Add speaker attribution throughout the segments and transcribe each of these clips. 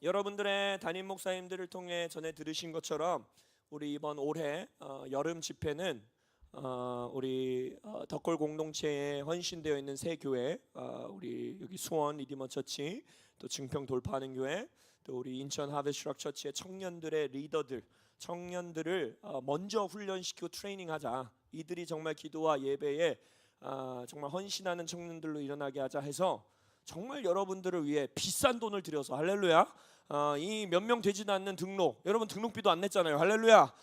Speaker 1: 여러분들의 담임 목사님들을 통해 전해 들으신 것처럼 우리 이번 올해 여름 집회는 우리 덕골 공동체에 헌신되어 있는 새 교회, 우리 여기 수원 리디머 처치, 또 증평 돌파하는 교회, 또 우리 인천 하베스트럭 처치의 청년들의 리더들, 청년들을 먼저 훈련시키고 트레이닝하자. 이들이 정말 기도와 예배에 정말 헌신하는 청년들로 일어나게 하자 해서 정말 여러분들을 위해 비싼 돈을 들여서, 할렐루야, 이 몇 명 되지도 않는 등록, 여러분 등록비도 안 냈잖아요, 할렐루야.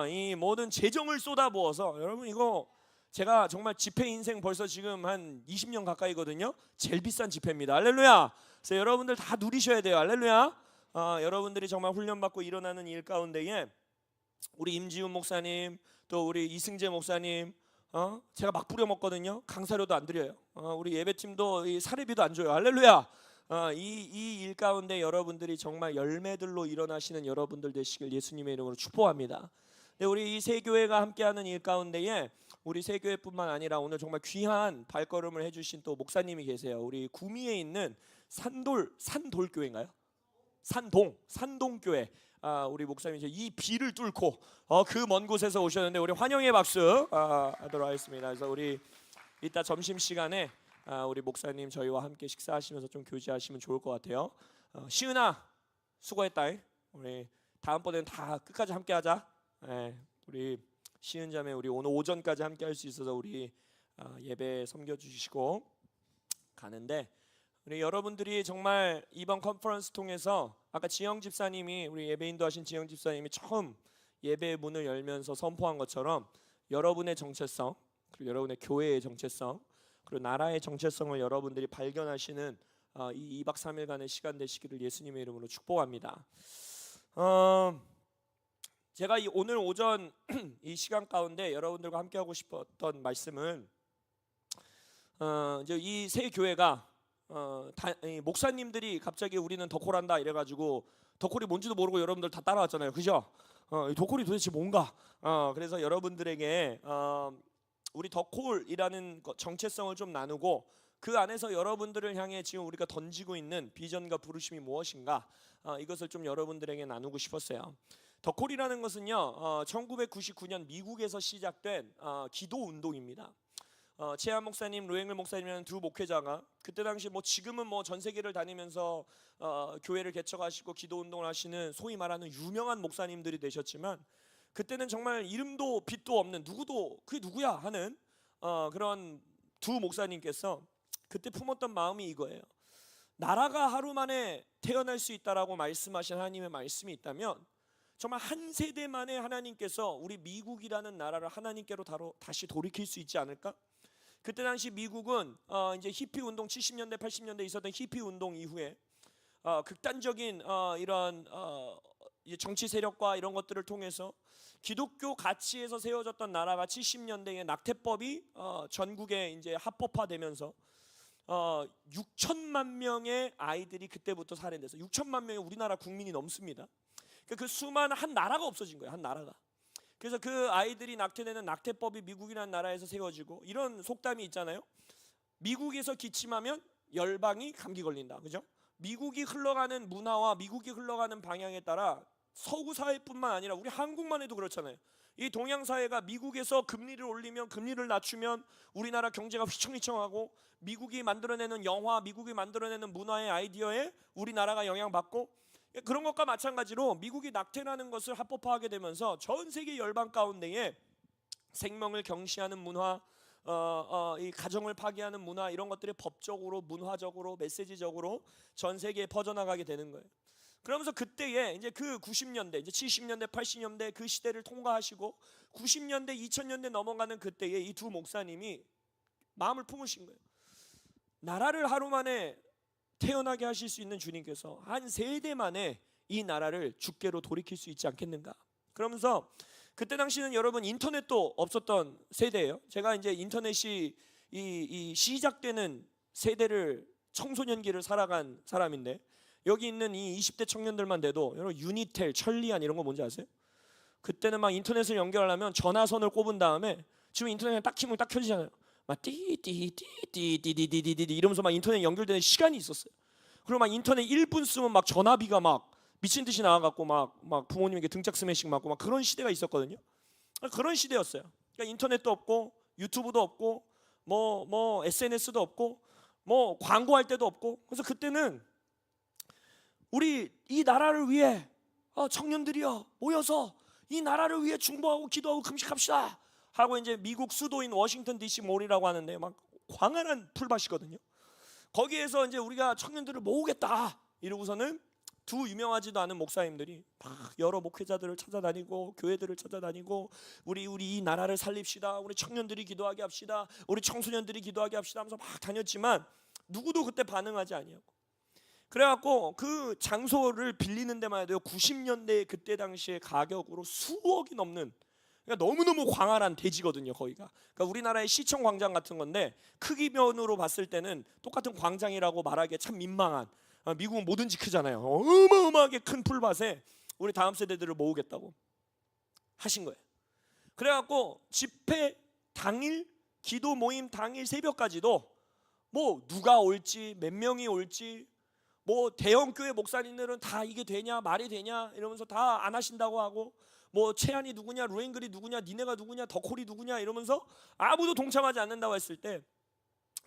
Speaker 1: 이 모든 재정을 쏟아부어서, 여러분 이거 제가 정말 집회 인생 벌써 지금 한 20년 가까이거든요. 제일 비싼 집회입니다, 할렐루야. 그래서 여러분들 다 누리셔야 돼요, 할렐루야. 여러분들이 정말 훈련받고 일어나는 일 가운데에 우리 임지훈 목사님, 또 우리 이승재 목사님, 제가 막 부려 먹거든요. 강사료도 안 드려요. 우리 예배팀도 이 사례비도 안 줘요, 할렐루야. 이 일 가운데 여러분들이 정말 열매들로 일어나시는 여러분들 되시길 예수님의 이름으로 축복합니다. 네, 우리 이 세 교회가 함께하는 일 가운데에 우리 세 교회뿐만 아니라 오늘 정말 귀한 발걸음을 해주신 또 목사님이 계세요. 우리 구미에 있는 산돌교회인가요? 산동교회. 우리 목사님이 이 비를 뚫고 그 먼 곳에서 오셨는데 우리 환영의 박수 하도록 하겠습니다. 그래서 우리 이따 점심 시간에 우리 목사님 저희와 함께 식사하시면서 좀 교제하시면 좋을 것 같아요. 시은아 수고했다. 우리 다음번에는 다 끝까지 함께하자. 우리 시은 자매 우리 오늘 오전까지 함께할 수 있어서 우리 예배 섬겨주시고 가는데, 우리 여러분들이 정말 이번 컨퍼런스 통해서 아까 지영 집사님이, 우리 예배 인도하신 지영 집사님이 처음 예배의 문을 열면서 선포한 것처럼 여러분의 정체성, 그리고 여러분의 교회의 정체성, 그리고 나라의 정체성을 여러분들이 발견하시는 이 2박 3일간의 시간 되시기를 예수님의 이름으로 축복합니다. 제가 오늘 오전 이 시간 가운데 여러분들과 함께 하고 싶었던 말씀은 이제 이 세 교회가 목사님들이 갑자기 우리는 덕콜한다 이래가지고 덕콜이 뭔지도 모르고 여러분들 다 따라왔잖아요, 그죠? 덕콜이 도대체 뭔가? 그래서 여러분들에게 우리 덕콜이라는 정체성을 좀 나누고 그 안에서 여러분들을 향해 지금 우리가 던지고 있는 비전과 부르심이 무엇인가, 이것을 좀 여러분들에게 나누고 싶었어요. 덕콜이라는 것은요, 1999년 미국에서 시작된 기도 운동입니다. 최한 목사님, 로앵글 목사님이라는 두 목회자가 그때 당시 지금은 전 세계를 다니면서 교회를 개척하시고 기도 운동을 하시는 소위 말하는 유명한 목사님들이 되셨지만, 그때는 정말 이름도 빛도 없는, 누구도 그게 누구야 하는 그런 두 목사님께서 그때 품었던 마음이 이거예요. 나라가 하루 만에 태어날 수 있다라고 말씀하신 하나님의 말씀이 있다면 정말 한 세대 만에 하나님께서 우리 미국이라는 나라를 하나님께로 다시 돌이킬 수 있지 않을까? 그때 당시 미국은 이제 히피 운동, 70년대 80년대 있었던 히피 운동 이후에 극단적인 이런 정치 세력과 이런 것들을 통해서 기독교 가치에서 세워졌던 나라가 70년대에 낙태법이 전국에 이제 합법화되면서 6천만 명의 아이들이 그때부터 살해돼서 6천만 명의 우리나라 국민이 넘습니다. 그 수많은 한 나라가 없어진 거예요, 한 나라가. 그래서 그 아이들이 낙태되는 낙태법이 미국이라는 나라에서 세워지고, 이런 속담이 있잖아요. 미국에서 기침하면 열방이 감기 걸린다, 그죠? 미국이 흘러가는 문화와 미국이 흘러가는 방향에 따라 서구 사회뿐만 아니라 우리 한국만 해도 그렇잖아요. 이 동양 사회가 미국에서 금리를 올리면, 금리를 낮추면 우리나라 경제가 휘청휘청하고, 미국이 만들어내는 영화, 미국이 만들어내는 문화의 아이디어에 우리나라가 영향받고, 그런 것과 마찬가지로 미국이 낙태라는 것을 합법화하게 되면서 전 세계 열방 가운데에 생명을 경시하는 문화, 이 가정을 파괴하는 문화, 이런 것들이 법적으로, 문화적으로, 메시지적으로 전 세계에 퍼져나가게 되는 거예요. 그러면서 그때에 이제 그 90년대, 이제 70년대, 80년대 그 시대를 통과하시고 90년대, 2000년대 넘어가는 그때에 이 두 목사님이 마음을 품으신 거예요. 나라를 하루 만에 태어나게 하실 수 있는 주님께서 한 세대 만에 이 나라를 주께로 돌이킬 수 있지 않겠는가. 그러면서 그때 당시는 여러분 인터넷도 없었던 세대예요. 제가 이제 인터넷이 이 시작되는 세대를, 청소년기를 살아간 사람인데, 여기 있는 이 20대 청년들만 돼도 여러분 유니텔, 천리안 이런 거 뭔지 아세요? 그때는 막 인터넷을 연결하려면 전화선을 꼽은 다음에, 지금 인터넷에 딱 키면 딱 켜지잖아요. 막 띠띠띠띠띠띠띠띠 이러면서 막 인터넷 연결되는 시간이 있었어요. 그리고 막 인터넷 1분 쓰면 막 전화비가 막 미친 듯이 나와갖고 막 부모님에게 등짝 스매싱 맞고 막 그런 시대가 있었거든요. 그런 시대였어요. 그러니까 인터넷도 없고 유튜브도 없고 뭐 SNS도 없고 뭐 광고할 때도 없고. 그래서 그때는 우리 이 나라를 위해 청년들이여 모여서 이 나라를 위해 중보하고 기도하고 금식합시다 하고 이제 미국 수도인 워싱턴 DC 몰이라고 하는데 막 광활한 풀밭이거든요. 거기에서 이제 우리가 청년들을 모으겠다 이러고서는 두 유명하지도 않은 목사님들이 막 여러 목회자들을 찾아다니고 교회들을 찾아다니고 우리 이 나라를 살립시다, 우리 청년들이 기도하게 합시다, 우리 청소년들이 기도하게 합시다 하면서 막 다녔지만 누구도 그때 반응하지 아니었고, 그래갖고 그 장소를 빌리는 데만 해도 90년대 그때 당시에 가격으로 수억이 넘는, 그러니까 너무너무 광활한 대지거든요 거기가. 그러니까 우리나라의 시청 광장 같은 건데 크기면으로 봤을 때는 똑같은 광장이라고 말하기에 참 민망한, 미국은 뭐든지 크잖아요. 어마어마하게 큰 풀밭에 우리 다음 세대들을 모으겠다고 하신 거예요. 그래갖고 집회 당일, 기도 모임 당일 새벽까지도 뭐 누가 올지 몇 명이 올지 뭐 대형 교회 목사님들은 다 이게 되냐 말이 되냐 이러면서 다 안 하신다고 하고, 뭐 최한이 누구냐 루앵글이 누구냐 니네가 누구냐 더콜이 누구냐 이러면서 아무도 동참하지 않는다고 했을 때,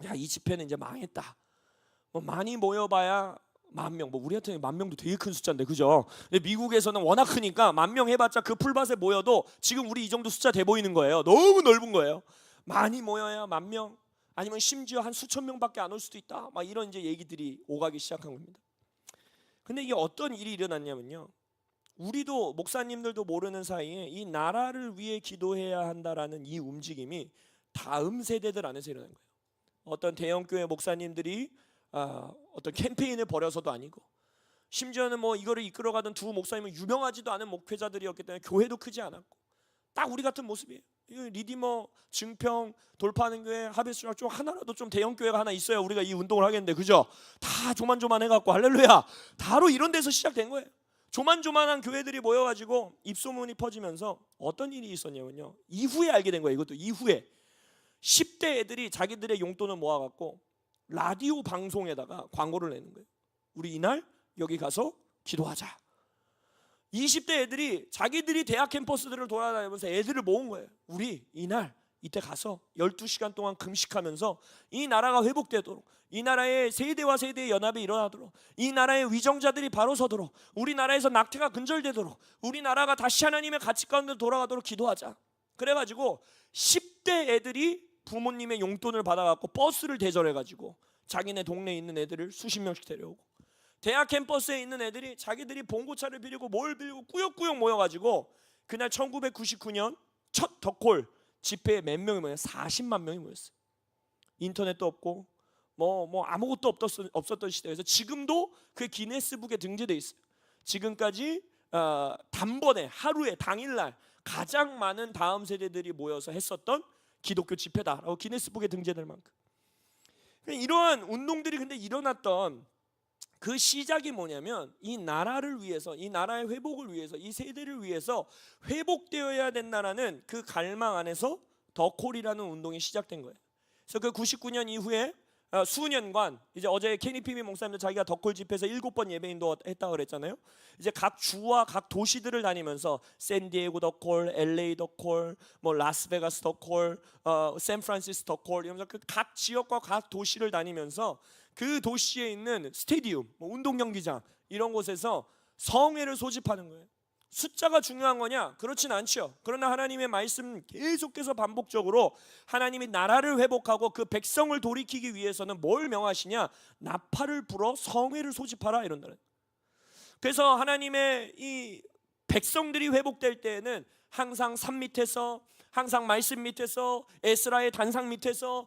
Speaker 1: 야 이 집회는 이제 망했다. 뭐 많이 모여봐야 10,000명, 뭐 우리한테 10,000명도 되게 큰 숫자인데 그죠? 근데 미국에서는 워낙 크니까 10,000명 해봤자 그 풀밭에 모여도 지금 우리 이 정도 숫자 돼 보이는 거예요. 너무 넓은 거예요. 많이 모여야 10,000명, 아니면 심지어 한 수천 명밖에 안 올 수도 있다. 막 이런 이제 얘기들이 오가기 시작한 겁니다. 근데 이게 어떤 일이 일어났냐면요, 우리도 목사님들도 모르는 사이에 이 나라를 위해 기도해야 한다라는 이 움직임이 다음 세대들 안에서 일어난 거예요. 어떤 대형 교회 목사님들이 어떤 캠페인을 벌여서도 아니고, 심지어는 뭐 이거를 이끌어가던 두 목사님은 유명하지도 않은 목회자들이었기 때문에 교회도 크지 않았고, 딱 우리 같은 모습이에요. 리디머, 증평, 돌파하는 교회, 하베스랑 좀 하나라도 좀 대형 교회가 하나 있어야 우리가 이 운동을 하겠는데 그죠? 다 조만조만 해갖고 할렐루야 바로 이런 데서 시작된 거예요. 조만조만한 교회들이 모여가지고 입소문이 퍼지면서 어떤 일이 있었냐면요, 이후에 알게 된 거예요. 이것도 이후에 10대 애들이 자기들의 용돈을 모아갖고 라디오 방송에다가 광고를 내는 거예요. 우리 이날 여기 가서 기도하자. 20대 애들이 자기들이 대학 캠퍼스들을 돌아다니면서 애들을 모은 거예요. 우리 이날 이때 가서 12시간 동안 금식하면서 이 나라가 회복되도록, 이 나라의 세대와 세대의 연합이 일어나도록, 이 나라의 위정자들이 바로 서도록, 우리나라에서 낙태가 근절되도록, 우리나라가 다시 하나님의 가치 가운데 돌아가도록 기도하자. 그래가지고 10대 애들이 부모님의 용돈을 받아갖고 버스를 대절해가지고 자기네 동네에 있는 애들을 수십 명씩 데려오고, 대학 캠퍼스에 있는 애들이 자기들이 봉고차를 빌리고 뭘 빌리고 꾸역꾸역 모여가지고 그날 1999년 첫 덕콜 집회에 몇 명이 모였어요? 40만 명이 모였어요. 인터넷도 없고 뭐 아무것도 없었던 시대에서 지금도 그 기네스북에 등재돼 있어요. 지금까지 단번에 하루에 당일날 가장 많은 다음 세대들이 모여서 했었던 기독교 집회다라고 기네스북에 등재될 만큼. 이러한 운동들이 근데 일어났던 그 시작이 뭐냐면, 이 나라를 위해서, 이 나라의 회복을 위해서, 이 세대를 위해서 회복되어야 된다라는 그 갈망 안에서 더콜이라는 운동이 시작된 거예요. 그래서 그 99년 이후에 수년간, 이제 어제 케니 피미 목사님도 자기가 덕콜 집회에서 7번 예배인도 했다고 그랬잖아요. 이제 각 주와 각 도시들을 다니면서 샌디에고 덕콜, LA 덕콜, 뭐 라스베가스 덕콜, 샌프란시스코 덕콜 이러면서 그 각 지역과 각 도시를 다니면서 그 도시에 있는 스테디움, 뭐 운동 경기장 이런 곳에서 성회를 소집하는 거예요. 숫자가 중요한 거냐? 그렇진 않죠. 그러나 하나님의 말씀 계속해서 반복적으로 하나님이 나라를 회복하고 그 백성을 돌이키기 위해서는 뭘 명하시냐? 나팔을 불어 성회를 소집하라 이런다는. 그래서 하나님의 이 백성들이 회복될 때에는 항상 산 밑에서, 항상 말씀 밑에서, 에스라의 단상 밑에서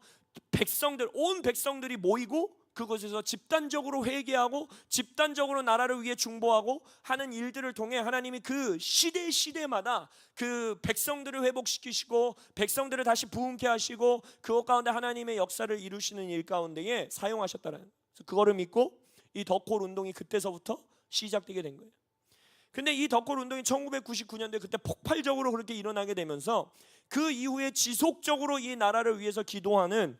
Speaker 1: 백성들, 온 백성들이 모이고 그곳에서 집단적으로 회개하고 집단적으로 나라를 위해 중보하고 하는 일들을 통해 하나님이 그 시대마다 그 백성들을 회복시키시고 백성들을 다시 부흥케 하시고 그것 가운데 하나님의 역사를 이루시는 일 가운데에 사용하셨다는, 그래서 그거를 믿고 이 덕콜 운동이 그때서부터 시작되게 된 거예요. 근데 이 덕콜 운동이 1999년도에 그때 폭발적으로 그렇게 일어나게 되면서 그 이후에 지속적으로 이 나라를 위해서 기도하는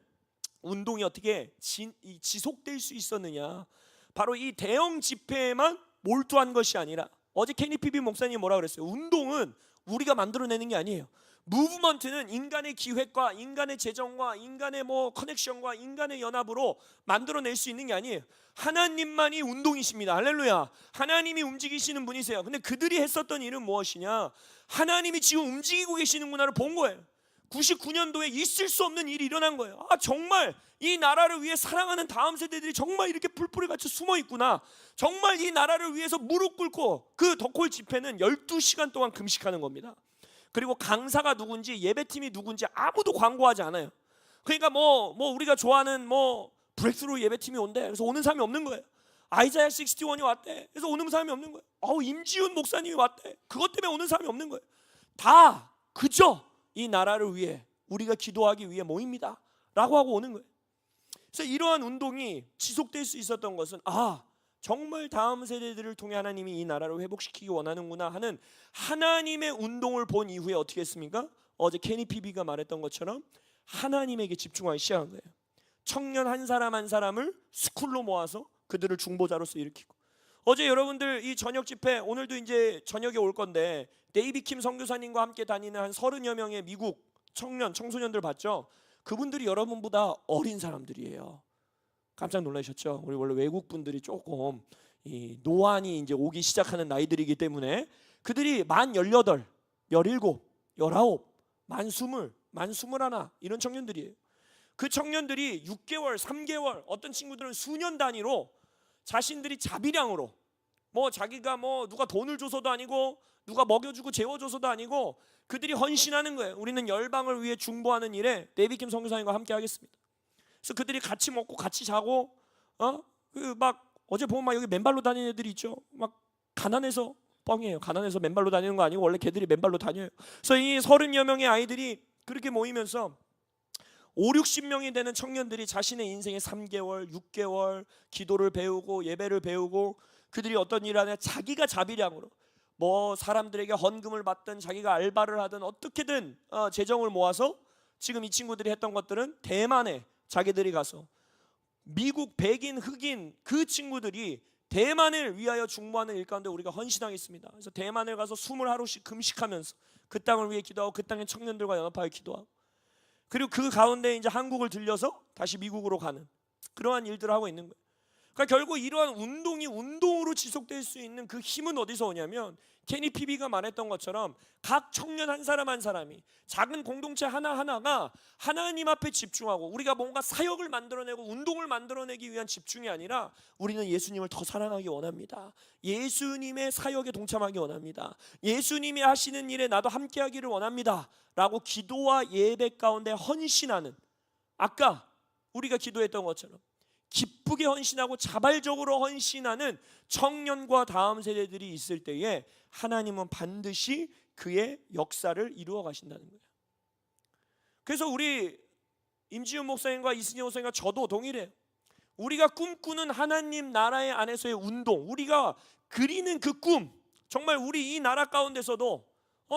Speaker 1: 운동이 어떻게 지속될 수 있었느냐? 바로 이 대형 집회에만 몰두한 것이 아니라 어제 케니피비 목사님이 뭐라 그랬어요? 운동은 우리가 만들어내는 게 아니에요. 무브먼트는 인간의 기획과 인간의 재정과 인간의 커넥션과 인간의 연합으로 만들어낼 수 있는 게 아니에요. 하나님만이 운동이십니다. 할렐루야. 하나님이 움직이시는 분이세요. 근데 그들이 했었던 일은 무엇이냐? 하나님이 지금 움직이고 계시는구나를 본 거예요. 99년도에 있을 수 없는 일이 일어난 거예요. 정말 이 나라를 위해 사랑하는 다음 세대들이 정말 이렇게 풀뿌리 같이 숨어 있구나. 정말 이 나라를 위해서 무릎 꿇고 그 덕홀 집회는 12시간 동안 금식하는 겁니다. 그리고 강사가 누군지 예배팀이 누군지 아무도 광고하지 않아요. 그러니까 우리가 좋아하는 브렉스루 예배팀이 온대. 그래서 오는 사람이 없는 거예요. 아이자야 61이 왔대. 그래서 오는 사람이 없는 거예요. 임지훈 목사님이 왔대. 그것 때문에 오는 사람이 없는 거예요. 다 그저 이 나라를 위해 우리가 기도하기 위해 모입니다 라고 하고 오는 거예요. 그래서 이러한 운동이 지속될 수 있었던 것은 정말 다음 세대들을 통해 하나님이 이 나라를 회복시키기 원하는구나 하는 하나님의 운동을 본 이후에 어떻게 했습니까? 어제 케니 피비가 말했던 것처럼 하나님에게 집중하기 시작한 거예요. 청년 한 사람 한 사람을 스쿨로 모아서 그들을 중보자로서 일으키고, 어제 여러분들 이 저녁 집회 오늘도 이제 저녁에 올 건데 데이비 킴 선교사님과 함께 다니는 한 30여 명의 미국 청소년들 봤죠? 그분들이 여러분보다 어린 사람들이에요. 깜짝 놀라셨죠? 우리 원래 외국 분들이 조금 이 노안이 이제 오기 시작하는 나이들이기 때문에 그들이 만 18, 17, 19, 만 20, 만 21 이런 청년들이에요. 그 청년들이 6개월, 3개월, 어떤 친구들은 수년 단위로 자신들이 자비량으로 자기가 누가 돈을 줘서도 아니고 누가 먹여주고 재워줘서도 아니고 그들이 헌신하는 거예요. 우리는 열방을 위해 중보하는 일에 데이비 킴 선교사님과 함께 하겠습니다. 그래서 그들이 같이 먹고 같이 자고 어제 보면 여기 맨발로 다니는 애들이 있죠. 가난해서 뻥이에요. 가난해서 맨발로 다니는 거 아니고 원래 걔들이 맨발로 다녀요. 그래서 이 30여 명의 아이들이 그렇게 모이면서 5, 60명이 되는 청년들이 자신의 인생의 3개월, 6개월 기도를 배우고 예배를 배우고 그들이 어떤 일을 하냐, 자기가 자비량으로 사람들에게 헌금을 받든 자기가 알바를 하든 어떻게든 재정을 모아서 지금 이 친구들이 했던 것들은 대만에 자기들이 가서 미국 백인 흑인 그 친구들이 대만을 위하여 중보하는 일 가운데 우리가 헌신하겠습니다. 그래서 대만을 가서 20하루씩 금식하면서 그 땅을 위해 기도하고 그 땅의 청년들과 연합하여 기도하고, 그리고 그 가운데 이제 한국을 들려서 다시 미국으로 가는 그러한 일들을 하고 있는 거예요. 그러니까 결국 이러한 운동이 운동으로 지속될 수 있는 그 힘은 어디서 오냐면 케니 피비가 말했던 것처럼 각 청년 한 사람 한 사람이 작은 공동체 하나하나가 하나님 앞에 집중하고, 우리가 뭔가 사역을 만들어내고 운동을 만들어내기 위한 집중이 아니라 우리는 예수님을 더 사랑하기 원합니다. 예수님의 사역에 동참하기 원합니다. 예수님이 하시는 일에 나도 함께하기를 원합니다 라고 기도와 예배 가운데 헌신하는, 아까 우리가 기도했던 것처럼 기쁘게 헌신하고 자발적으로 헌신하는 청년과 다음 세대들이 있을 때에 하나님은 반드시 그의 역사를 이루어 가신다는 거예요. 그래서 우리 임지훈 목사님과 이승희 목사님과 저도 동일해요. 우리가 꿈꾸는 하나님 나라의 안에서의 운동, 우리가 그리는 그 꿈, 정말 우리 이 나라 가운데서도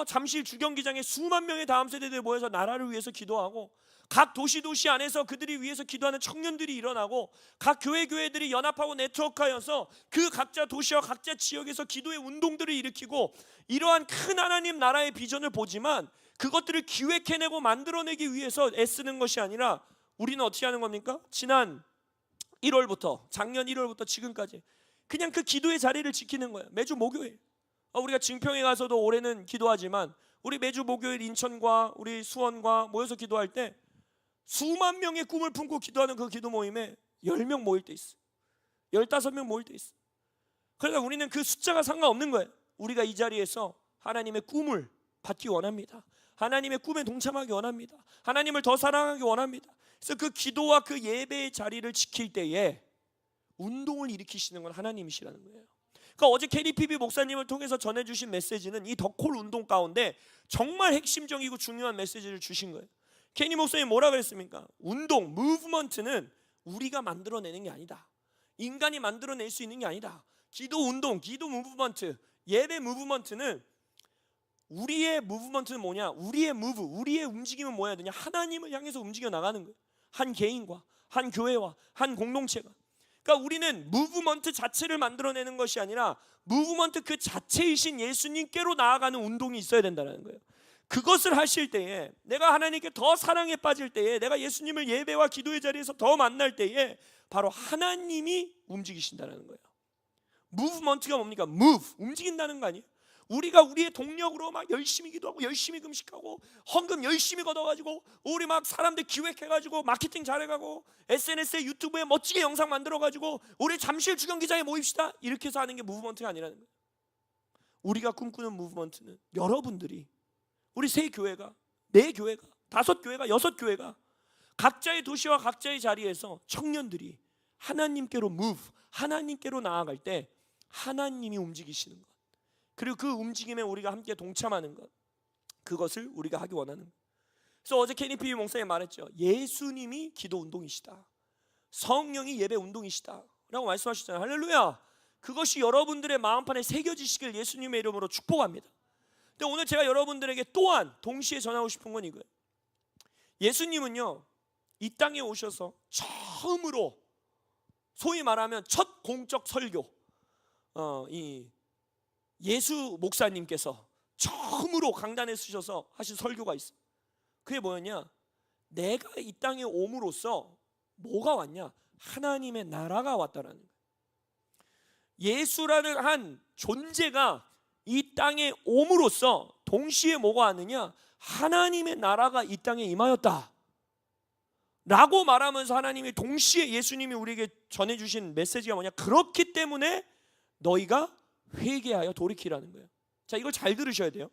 Speaker 1: 잠실 주경기장에 수만 명의 다음 세대들이 모여서 나라를 위해서 기도하고, 각 도시 안에서 그들이 위해서 기도하는 청년들이 일어나고, 각 교회들이 연합하고 네트워크하여서 그 각자 도시와 각자 지역에서 기도의 운동들을 일으키고, 이러한 큰 하나님 나라의 비전을 보지만 그것들을 기획해내고 만들어내기 위해서 애쓰는 것이 아니라 우리는 어떻게 하는 겁니까? 지난 1월부터 작년 1월부터 지금까지 그냥 그 기도의 자리를 지키는 거예요. 매주 목요일 우리가 증평에 가서도 올해는 기도하지만 우리 매주 목요일 인천과 우리 수원과 모여서 기도할 때 수만 명의 꿈을 품고 기도하는 그 기도 모임에 10명 모일 때 있어, 15명 모일 때 있어. 그러니까 우리는 그 숫자가 상관없는 거예요. 우리가 이 자리에서 하나님의 꿈을 받기 원합니다. 하나님의 꿈에 동참하기 원합니다. 하나님을 더 사랑하기 원합니다. 그래서 그 기도와 그 예배의 자리를 지킬 때에 운동을 일으키시는 건 하나님이시라는 거예요. 그러니까 어제 KDPB 목사님을 통해서 전해주신 메시지는 이 덕홀 운동 가운데 정말 핵심적이고 중요한 메시지를 주신 거예요. 케니 목사님 뭐라 그랬습니까? 운동, 무브먼트는 우리가 만들어내는 게 아니다. 인간이 만들어낼 수 있는 게 아니다. 기도 운동, 기도 무브먼트, 예배 무브먼트는 우리의 무브먼트는 뭐냐? 우리의 움직임은 뭐야 되냐? 하나님을 향해서 움직여 나가는 거예요. 한 개인과 한 교회와 한 공동체가. 그러니까 우리는 무브먼트 자체를 만들어내는 것이 아니라 무브먼트 그 자체이신 예수님께로 나아가는 운동이 있어야 된다는 거예요. 그것을 하실 때에, 내가 하나님께 더 사랑에 빠질 때에, 내가 예수님을 예배와 기도의 자리에서 더 만날 때에 바로 하나님이 움직이신다는 거예요. 무브먼트가 뭡니까? move, 움직인다는 거 아니에요? 우리가 우리의 동력으로 막 열심히 기도하고 열심히 금식하고 헌금 열심히 걷어가지고 우리 막 사람들 기획해가지고 마케팅 잘해가고 SNS에 유튜브에 멋지게 영상 만들어가지고 우리 잠실 주경기장에 모입시다, 이렇게 해서 하는 게 무브먼트가 아니라는 거예요. 우리가 꿈꾸는 무브먼트는 여러분들이, 우리 세 교회가, 네 교회가, 5교회가, 6교회가 각자의 도시와 각자의 자리에서 청년들이 하나님께로 move, 하나님께로 나아갈 때 하나님이 움직이시는 것, 그리고 그 움직임에 우리가 함께 동참하는 것, 그것을 우리가 하기 원하는 것. 그래서 어제 케니피 목사님 말했죠. 예수님이 기도 운동이시다, 성령이 예배 운동이시다 라고 말씀하셨잖아요. 할렐루야. 그것이 여러분들의 마음판에 새겨지시길 예수님의 이름으로 축복합니다. 근데 오늘 제가 여러분들에게 또한 동시에 전하고 싶은 건 이거예요. 예수님은요, 이 땅에 오셔서 처음으로 소위 말하면 첫 공적 설교, 이 예수 목사님께서 처음으로 강단에 쓰셔서 하신 설교가 있어요. 그게 뭐였냐? 내가 이 땅에 옴으로써 뭐가 왔냐? 하나님의 나라가 왔다라는 거예요. 예수라는 한 존재가 이 땅에 옴으로써 동시에 뭐가 왔느냐? 하나님의 나라가 이 땅에 임하였다 라고 말하면서 하나님이 동시에 예수님이 우리에게 전해주신 메시지가 뭐냐? 그렇기 때문에 너희가 회개하여 돌이키라는 거예요. 자, 이걸 잘 들으셔야 돼요.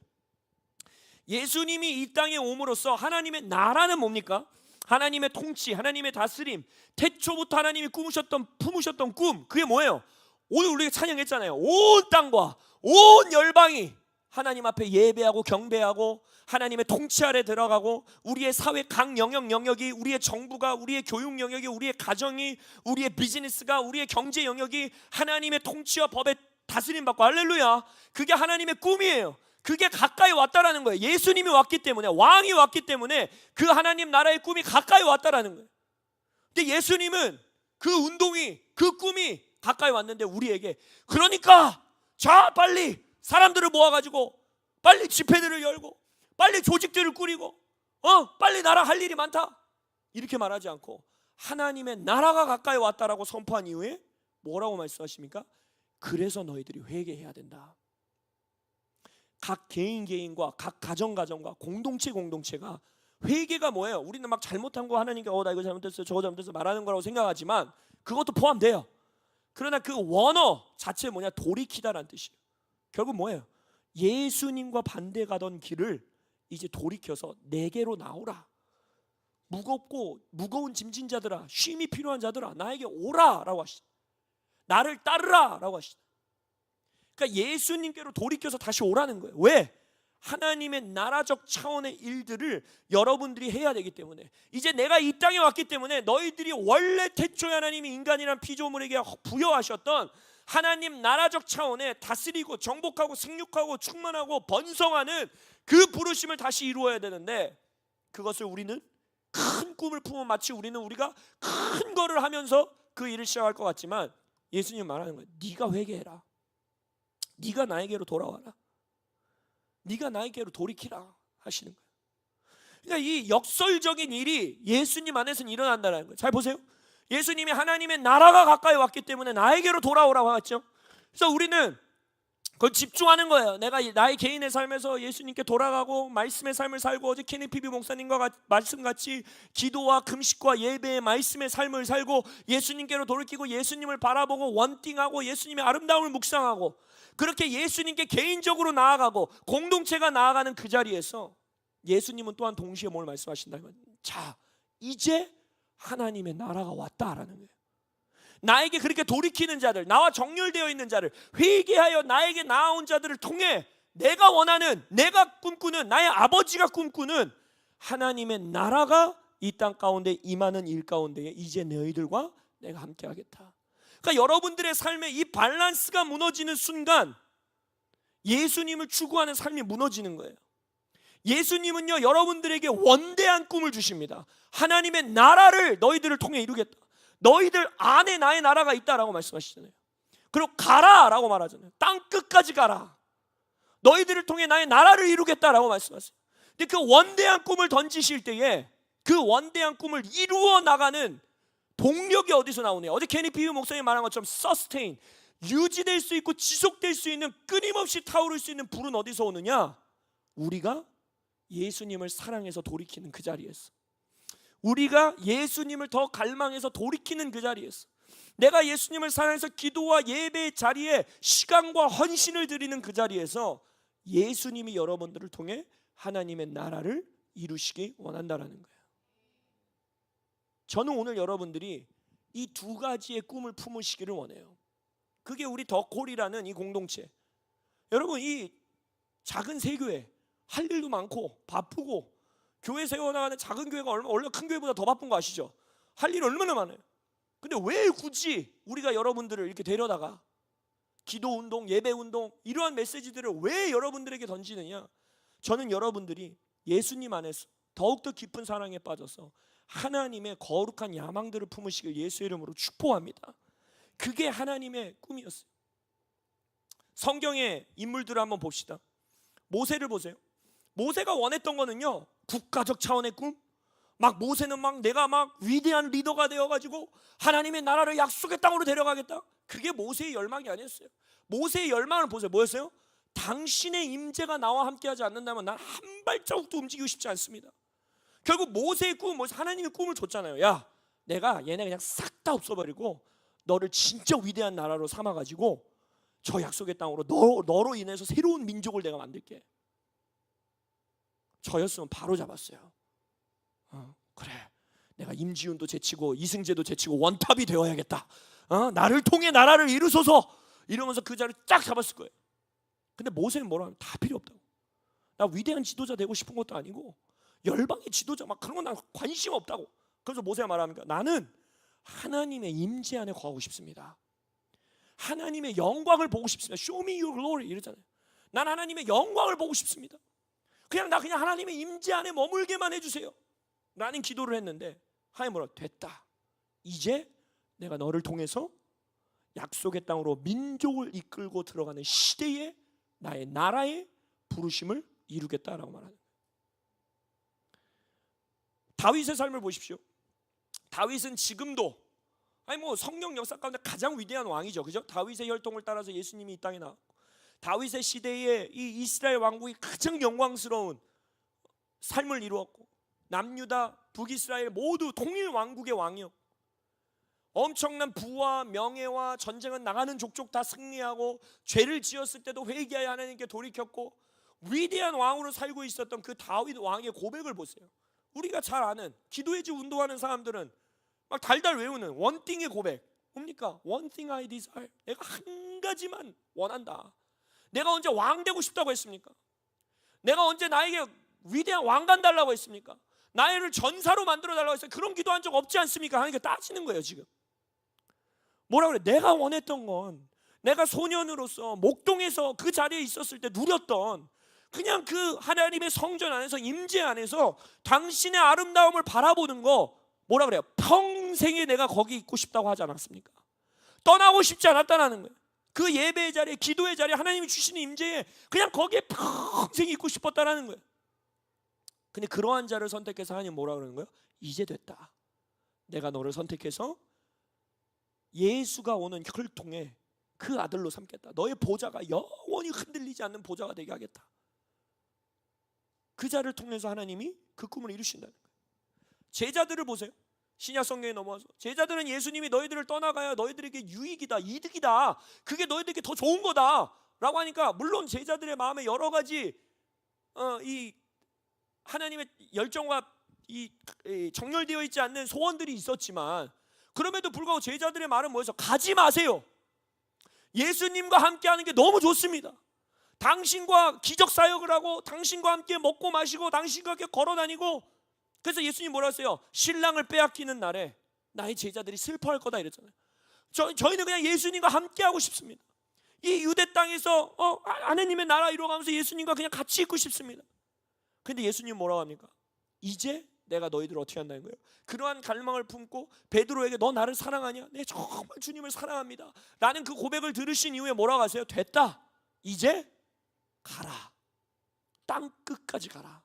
Speaker 1: 예수님이 이 땅에 옴으로써 하나님의 나라는 뭡니까? 하나님의 통치, 하나님의 다스림, 태초부터 하나님이 품으셨던 꿈, 그게 뭐예요? 오늘 우리가 찬양했잖아요. 온 땅과 온 열방이 하나님 앞에 예배하고 경배하고 하나님의 통치 아래 들어가고, 우리의 사회 각 영역이, 우리의 정부가, 우리의 교육 영역이, 우리의 가정이, 우리의 비즈니스가, 우리의 경제 영역이 하나님의 통치와 법에 다스림 받고, 할렐루야. 그게 하나님의 꿈이에요. 그게 가까이 왔다라는 거예요. 예수님이 왔기 때문에, 왕이 왔기 때문에 그 하나님 나라의 꿈이 가까이 왔다라는 거예요. 근데 예수님은 그 운동이, 그 꿈이 가까이 왔는데 우리에게, 그러니까 자 빨리 사람들을 모아가지고 빨리 집회들을 열고 빨리 조직들을 꾸리고 빨리 나라 할 일이 많다, 이렇게 말하지 않고 하나님의 나라가 가까이 왔다라고 선포한 이후에 뭐라고 말씀하십니까? 그래서 너희들이 회개해야 된다. 각 개인과 각 가정과 공동체가 회개가 뭐예요? 우리는 막 잘못한 거 하나님께 나 이거 잘못했어, 저거 잘못했어 말하는 거라고 생각하지만 그것도 포함돼요. 그러나 그 원어 자체는 뭐냐? 돌이키다라는 뜻이에요. 결국 뭐예요? 예수님과 반대 가던 길을 이제 돌이켜서 내게로 나오라. 무거운 짐진 자들아, 쉼이 필요한 자들아, 나에게 오라라고 하시죠. 나를 따르라라고 하시죠. 그러니까 예수님께로 돌이켜서 다시 오라는 거예요. 왜? 하나님의 나라적 차원의 일들을 여러분들이 해야 되기 때문에, 이제 내가 이 땅에 왔기 때문에 너희들이 원래 태초에 하나님이 인간이란 피조물에게 부여하셨던 하나님 나라적 차원에 다스리고 정복하고 생육하고 충만하고 번성하는 그 부르심을 다시 이루어야 되는데, 그것을 우리는 큰 꿈을 품어 마치 우리가 큰 거를 하면서 그 일을 시작할 것 같지만, 예수님 말하는 거예요. 네가 회개해라. 네가 나에게로 돌아와라. 네가 나에게로 돌이키라 하시는 거예요. 그러니까 이 역설적인 일이 예수님 안에서는 일어난다는 거예요. 잘 보세요. 예수님이 하나님의 나라가 가까이 왔기 때문에 나에게로 돌아오라고 했죠. 그래서 우리는 그걸 집중하는 거예요. 내가 나의 개인의 삶에서 예수님께 돌아가고 말씀의 삶을 살고, 어제 케니피비 목사님과 말씀같이 기도와 금식과 예배의 말씀의 삶을 살고 예수님께로 돌이키고 예수님을 바라보고 원띵하고 예수님의 아름다움을 묵상하고, 그렇게 예수님께 개인적으로 나아가고 공동체가 나아가는 그 자리에서 예수님은 또한 동시에 뭘 말씀하신다면, 자 이제 하나님의 나라가 왔다라는 거예요. 나에게 그렇게 돌이키는 자들, 나와 정렬되어 있는 자를, 회개하여 나에게 나아온 자들을 통해 내가 원하는, 내가 꿈꾸는, 나의 아버지가 꿈꾸는 하나님의 나라가 이 땅 가운데 임하는 일 가운데에 이제 너희들과 내가 함께 하겠다. 그러니까 여러분들의 삶에 이 밸런스가 무너지는 순간 예수님을 추구하는 삶이 무너지는 거예요. 예수님은요, 여러분들에게 원대한 꿈을 주십니다. 하나님의 나라를 너희들을 통해 이루겠다. 너희들 안에 나의 나라가 있다라고 말씀하시잖아요. 그리고 가라라고 말하잖아요. 땅 끝까지 가라. 너희들을 통해 나의 나라를 이루겠다라고 말씀하세요. 근데 그 원대한 꿈을 던지실 때에 그 원대한 꿈을 이루어 나가는 동력이 어디서 나오냐? 어제 케니 피브 목사님 말한 것처럼 sustain, 유지될 수 있고 지속될 수 있는, 끊임없이 타오를 수 있는 불은 어디서 오느냐? 우리가 예수님을 사랑해서 돌이키는 그 자리에서, 우리가 예수님을 더 갈망해서 돌이키는 그 자리에서, 내가 예수님을 사랑해서 기도와 예배의 자리에 시간과 헌신을 드리는 그 자리에서 예수님이 여러분들을 통해 하나님의 나라를 이루시기 원한다라는 거예요. 저는 오늘 여러분들이 이 두 가지의 꿈을 품으시기를 원해요. 그게 우리 더콜이라는 이 공동체. 여러분, 이 작은 세교회 할 일도 많고 바쁘고, 교회 세워나가는 작은 교회가 얼마나 큰 교회보다 더 바쁜 거 아시죠? 할 일 얼마나 많아요. 근데 왜 굳이 우리가 여러분들을 이렇게 데려다가 기도운동, 예배운동, 이러한 메시지들을 왜 여러분들에게 던지느냐? 저는 여러분들이 예수님 안에서 더욱더 깊은 사랑에 빠져서 하나님의 거룩한 야망들을 품으시길 예수의 이름으로 축복합니다. 그게 하나님의 꿈이었어요. 성경의 인물들을 한번 봅시다. 모세를 보세요. 모세가 원했던 거는요, 국가적 차원의 꿈. 막 모세는 막 내가 막 위대한 리더가 되어가지고 하나님의 나라를 약속의 땅으로 데려가겠다. 그게 모세의 열망이 아니었어요. 모세의 열망을 보세요. 뭐였어요? 당신의 임재가 나와 함께하지 않는다면 난 한 발자국도 움직이고 싶지 않습니다. 결국 모세의 꿈은 뭐였어요? 하나님의 꿈을 줬잖아요. 야, 내가 얘네 그냥 싹 다 없어버리고 너를 진짜 위대한 나라로 삼아가지고 저 약속의 땅으로 너로 인해서 새로운 민족을 내가 만들게. 저였으면 바로 잡았어요. 그래, 내가 임지훈도 제치고 이승재도 제치고 원탑이 되어야겠다. 나를 통해 나라를 이루소서, 이러면서 그 자리를 쫙 잡았을 거예요. 근데 모세는 뭐라 하면 다 필요 없다고. 나 위대한 지도자 되고 싶은 것도 아니고 열방의 지도자 막 그런 건 난 관심 없다고. 그래서 모세가 말합니까? 나는 하나님의 임재 안에 거하고 싶습니다. 하나님의 영광을 보고 싶습니다. Show me your glory 이러잖아요. 난 하나님의 영광을 보고 싶습니다. 그냥 하나님의 임재 안에 머물게만 해주세요 라는 기도를 했는데 하나님 뭐라? 됐다. 이제 내가 너를 통해서 약속의 땅으로 민족을 이끌고 들어가는 시대에 나의 나라의 부르심을 이루겠다라고 말하는 거예요. 다윗의 삶을 보십시오. 다윗은 지금도 성경 역사 가운데 가장 위대한 왕이죠. 그죠? 다윗의 혈통을 따라서 예수님이 이 땅에 나왔고, 다윗의 시대에 이 이스라엘 왕국이 가장 영광스러운 삶을 이루었고, 남유다, 북이스라엘 모두 통일 왕국의 왕이었고, 엄청난 부와 명예와 전쟁은 나가는 족족 다 승리하고, 죄를 지었을 때도 회개하여 하나님께 돌이켰고, 위대한 왕으로 살고 있었던 그 다윗 왕의 고백을 보세요. 우리가 잘 아는 기도의 집 운동하는 사람들은 막 달달 외우는 원띵의 고백 뭡니까? One thing I desire. 내가 한 가지만 원한다. 내가 언제 왕 되고 싶다고 했습니까? 내가 언제 나에게 위대한 왕관 달라고 했습니까? 나를 전사로 만들어 달라고 했어요. 그런 기도한 적 없지 않습니까? 하나님께 따지는 거예요. 지금 뭐라 그래? 내가 원했던 건 내가 소년으로서 목동에서 그 자리에 있었을 때 누렸던 그냥 그 하나님의 성전 안에서, 임재 안에서 당신의 아름다움을 바라보는 거, 뭐라 그래요? 평생에 내가 거기 있고 싶다고 하지 않았습니까? 떠나고 싶지 않았다는 거예요. 그 예배의 자리에, 기도의 자리에, 하나님이 주시는 임재에 그냥 거기에 평생 있고 싶었다는 거예요. 근데 그러한 자를 선택해서 하나님 뭐라 그러는 거예요? 이제 됐다. 내가 너를 선택해서 예수가 오는 혈통에 그 아들로 삼겠다. 너의 보좌가 영원히 흔들리지 않는 보좌가 되게 하겠다. 그 자를 통해서 하나님이 그 꿈을 이루신다는 거예요. 제자들을 보세요. 신약 성경에 넘어와서 제자들은 예수님이 너희들을 떠나가야 너희들에게 유익이다, 이득이다, 그게 너희들에게 더 좋은 거다 라고 하니까, 물론 제자들의 마음에 여러 가지 이 하나님의 열정과 이 정렬되어 있지 않는 소원들이 있었지만, 그럼에도 불구하고 제자들의 말은 뭐였어? 가지 마세요. 예수님과 함께하는 게 너무 좋습니다. 당신과 기적 사역을 하고, 당신과 함께 먹고 마시고, 당신과 함께 걸어다니고. 그래서 예수님 뭐라 했어요? 신랑을 빼앗기는 날에 나의 제자들이 슬퍼할 거다 이랬잖아요. 저희는 그냥 예수님과 함께하고 싶습니다. 이 유대 땅에서 하나님의 나라 이루어가면서 예수님과 그냥 같이 있고 싶습니다. 근데 예수님 뭐라고 합니까? 이제 내가 너희들을 어떻게 한다는 거예요? 그러한 갈망을 품고 베드로에게 너 나를 사랑하냐? 네, 정말 주님을 사랑합니다. 라는 그 고백을 들으신 이후에 뭐라고 하세요? 됐다, 이제 가라. 땅 끝까지 가라.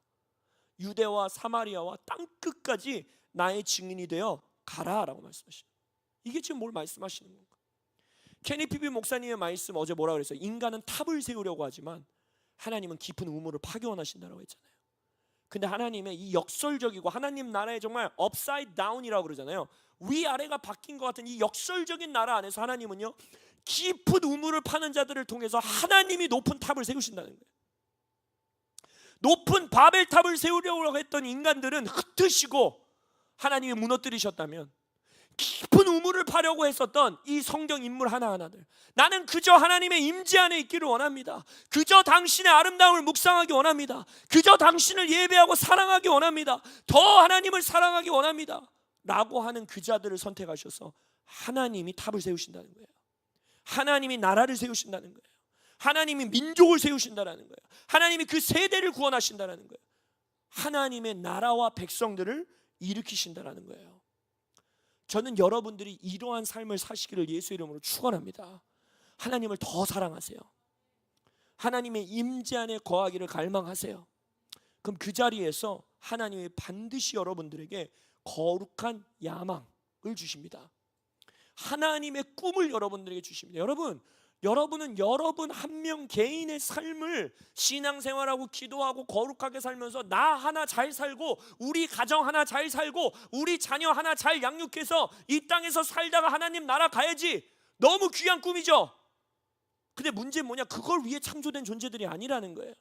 Speaker 1: 유대와 사마리아와 땅 끝까지 나의 증인이 되어 가라라고 말씀하시죠. 이게 지금 뭘 말씀하시는 건가? 케니 피비 목사님의 말씀 어제 뭐라고 그랬어요? 인간은 탑을 세우려고 하지만 하나님은 깊은 우물을 파기 원하신다고 했잖아요. 근데 하나님의 이 역설적이고 하나님 나라의 정말 업사이드 다운이라고 그러잖아요. 위아래가 바뀐 것 같은 이 역설적인 나라 안에서 하나님은요, 깊은 우물을 파는 자들을 통해서 하나님이 높은 탑을 세우신다는 거예요. 높은 바벨탑을 세우려고 했던 인간들은 흩으시고 하나님이 무너뜨리셨다면, 깊은 우물을 파려고 했었던 이 성경 인물 하나하나들, 나는 그저 하나님의 임재 안에 있기를 원합니다. 그저 당신의 아름다움을 묵상하기 원합니다. 그저 당신을 예배하고 사랑하기 원합니다. 더 하나님을 사랑하기 원합니다 라고 하는 그 자들을 선택하셔서 하나님이 탑을 세우신다는 거예요. 하나님이 나라를 세우신다는 거예요. 하나님이 민족을 세우신다는 거예요. 하나님이 그 세대를 구원하신다는 거예요. 하나님의 나라와 백성들을 일으키신다는 거예요. 저는 여러분들이 이러한 삶을 사시기를 예수 이름으로 축원합니다. 하나님을 더 사랑하세요. 하나님의 임재 안에 거하기를 갈망하세요. 그럼 그 자리에서 하나님이 반드시 여러분들에게 거룩한 야망을 주십니다. 하나님의 꿈을 여러분들에게 주십니다. 여러분은 여러분 한 명 개인의 삶을 신앙생활하고 기도하고 거룩하게 살면서 나 하나 잘 살고 우리 가정 하나 잘 살고 우리 자녀 하나 잘 양육해서 이 땅에서 살다가 하나님 나라 가야지, 너무 귀한 꿈이죠. 근데 문제는 뭐냐? 그걸 위해 창조된 존재들이 아니라는 거예요.